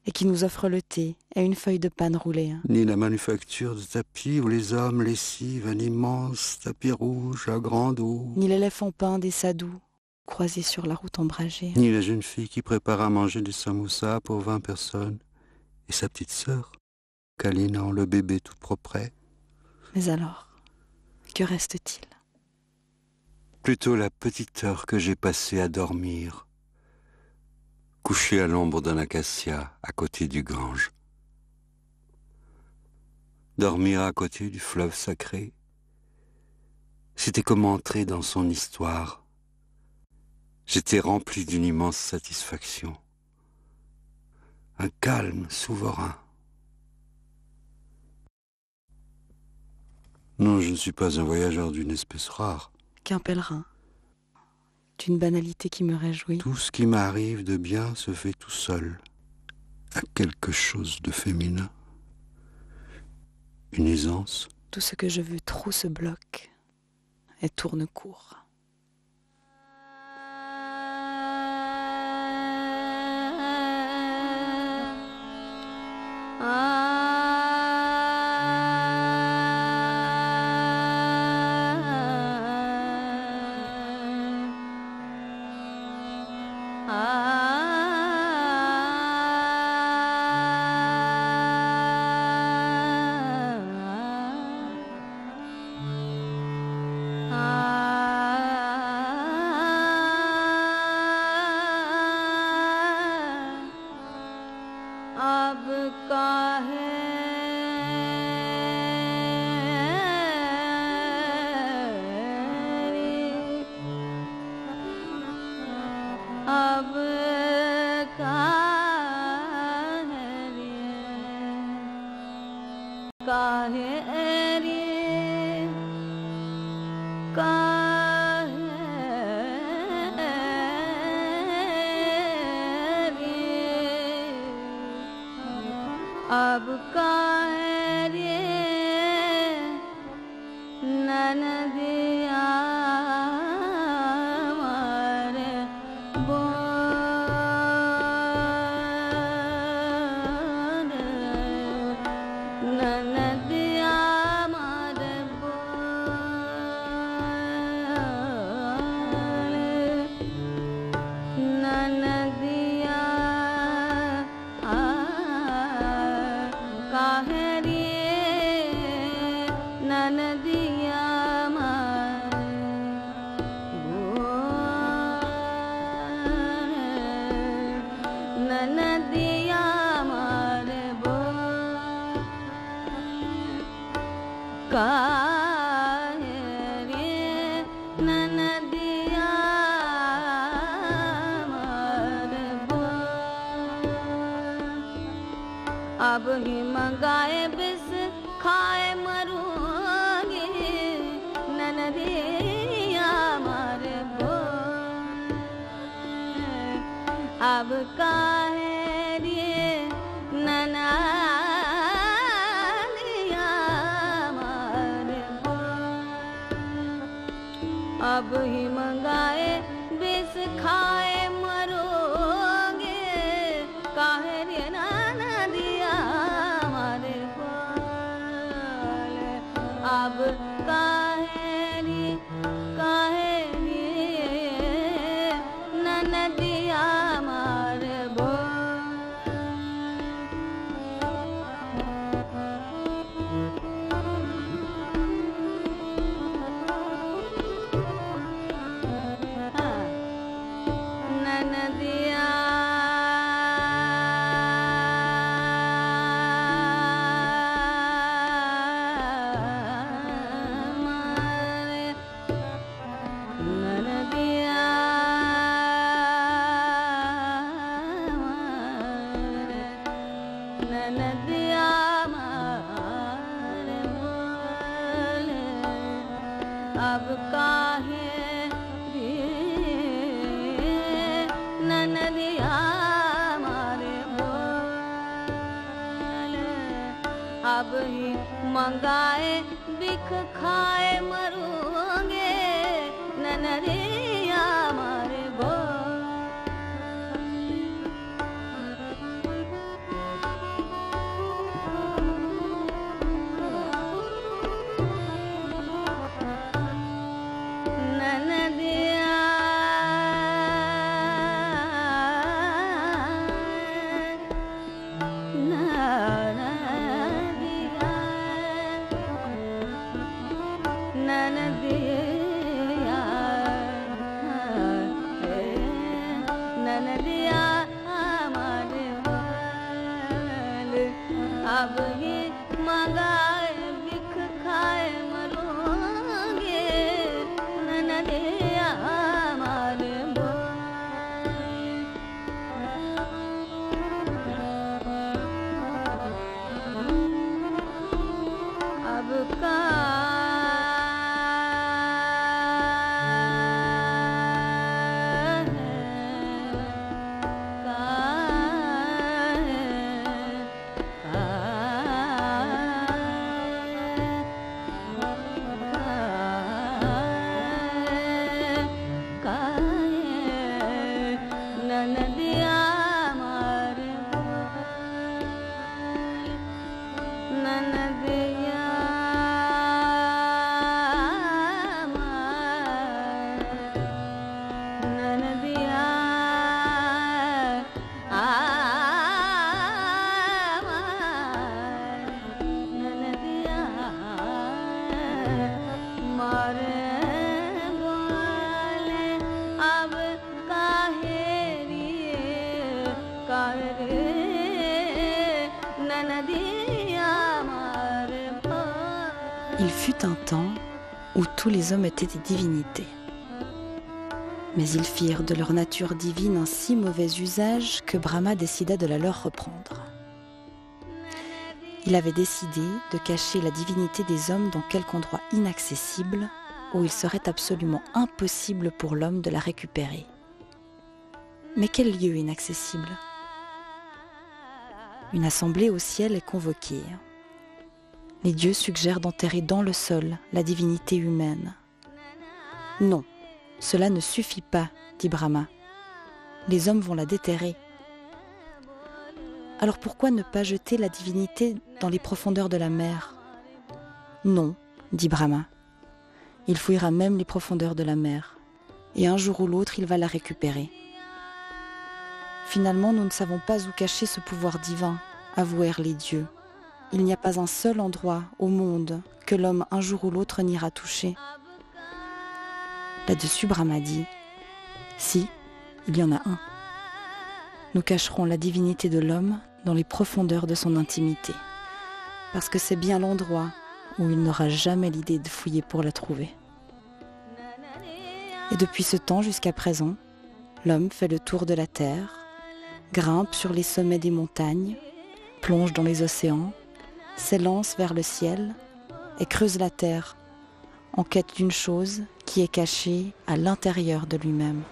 [SPEAKER 4] et qui nous offre le thé et une feuille de panne roulée.
[SPEAKER 1] Ni la manufacture de tapis où les hommes lessivent un immense tapis rouge à grande eau.
[SPEAKER 4] Ni l'éléphant peint des sadous, croisés sur la route ombragée.
[SPEAKER 1] Ni la jeune fille qui prépare à manger des samoussas pour 20 personnes. Et sa petite sœur, câlinant le bébé tout propre.
[SPEAKER 4] Mais alors, que reste-t-il?
[SPEAKER 1] Plutôt la petite heure que j'ai passée à dormir, couché à l'ombre d'un acacia à côté du Gange. Dormir à côté du fleuve sacré, c'était comme entrer dans son histoire. J'étais rempli d'une immense satisfaction, un calme souverain. Non, je ne suis pas un voyageur d'une espèce rare.
[SPEAKER 4] Qu'un pèlerin, d'une banalité qui me réjouit.
[SPEAKER 1] Tout ce qui m'arrive de bien se fait tout seul, à quelque chose de féminin, une aisance.
[SPEAKER 4] Tout ce que je veux trop se bloque et tourne court.
[SPEAKER 12] काहे अब काहे रे अब काहे रे ननदिया मारे बोल ननदिया मारे बोल ननदिया काहे रे ननदिया मारे बोल ननदिया मारे बोल काहे रे ननदिया मारे बोल अब ही मंगाए बिस खाए मरूंगी ननदिया मारे बोल अब काहे रे ननदिया मारे बोल अब ही मंगाए बिस खाए मरोगे काहे रे ननदिया मारे बोल अब काहे रे ननदिया मारे ननदिया ननदिया मारे बोल अब काहे रे ननदिया मारे बोल अब ही मंगाए बिख खाए मरूंगे ननदिया मारे बोल ननदिया ननदिया ननदिया हमारे बोल अब ही मंगाए बिख खाए मरूंगे ननदिया हमारे अब का ननदिया मारे बोल ननदिया ननदिया ननदिया मारे बोले अब काहे रे
[SPEAKER 4] Il fut un temps où tous les hommes étaient des divinités. Mais ils firent de leur nature divine un si mauvais usage que Brahma décida de la leur reprendre. Il avait décidé de cacher la divinité des hommes dans quelque endroit inaccessible où il serait absolument impossible pour l'homme de la récupérer. Mais quel lieu inaccessible ? Une assemblée au ciel est convoquée. Les dieux suggèrent d'enterrer dans le sol la divinité humaine. Non, cela ne suffit pas, dit Brahma. Les hommes vont la déterrer. Alors pourquoi ne pas jeter la divinité dans les profondeurs de la mer ? Non, dit Brahma. Il fouillera même les profondeurs de la mer, et un jour ou l'autre il va la récupérer. Finalement, nous ne savons pas où cacher ce pouvoir divin, avouèrent les dieux. Il n'y a pas un seul endroit au monde que l'homme un jour ou l'autre n'ira toucher. Là-dessus, Brahma dit « Si, il y en a un. Nous cacherons la divinité de l'homme dans les profondeurs de son intimité, parce que c'est bien l'endroit où il n'aura jamais l'idée de fouiller pour la trouver. » Et depuis ce temps jusqu'à présent, l'homme fait le tour de la terre, grimpe sur les sommets des montagnes, plonge dans les océans, s'élance vers le ciel et creuse la terre en quête d'une chose qui est cachée à l'intérieur de lui-même.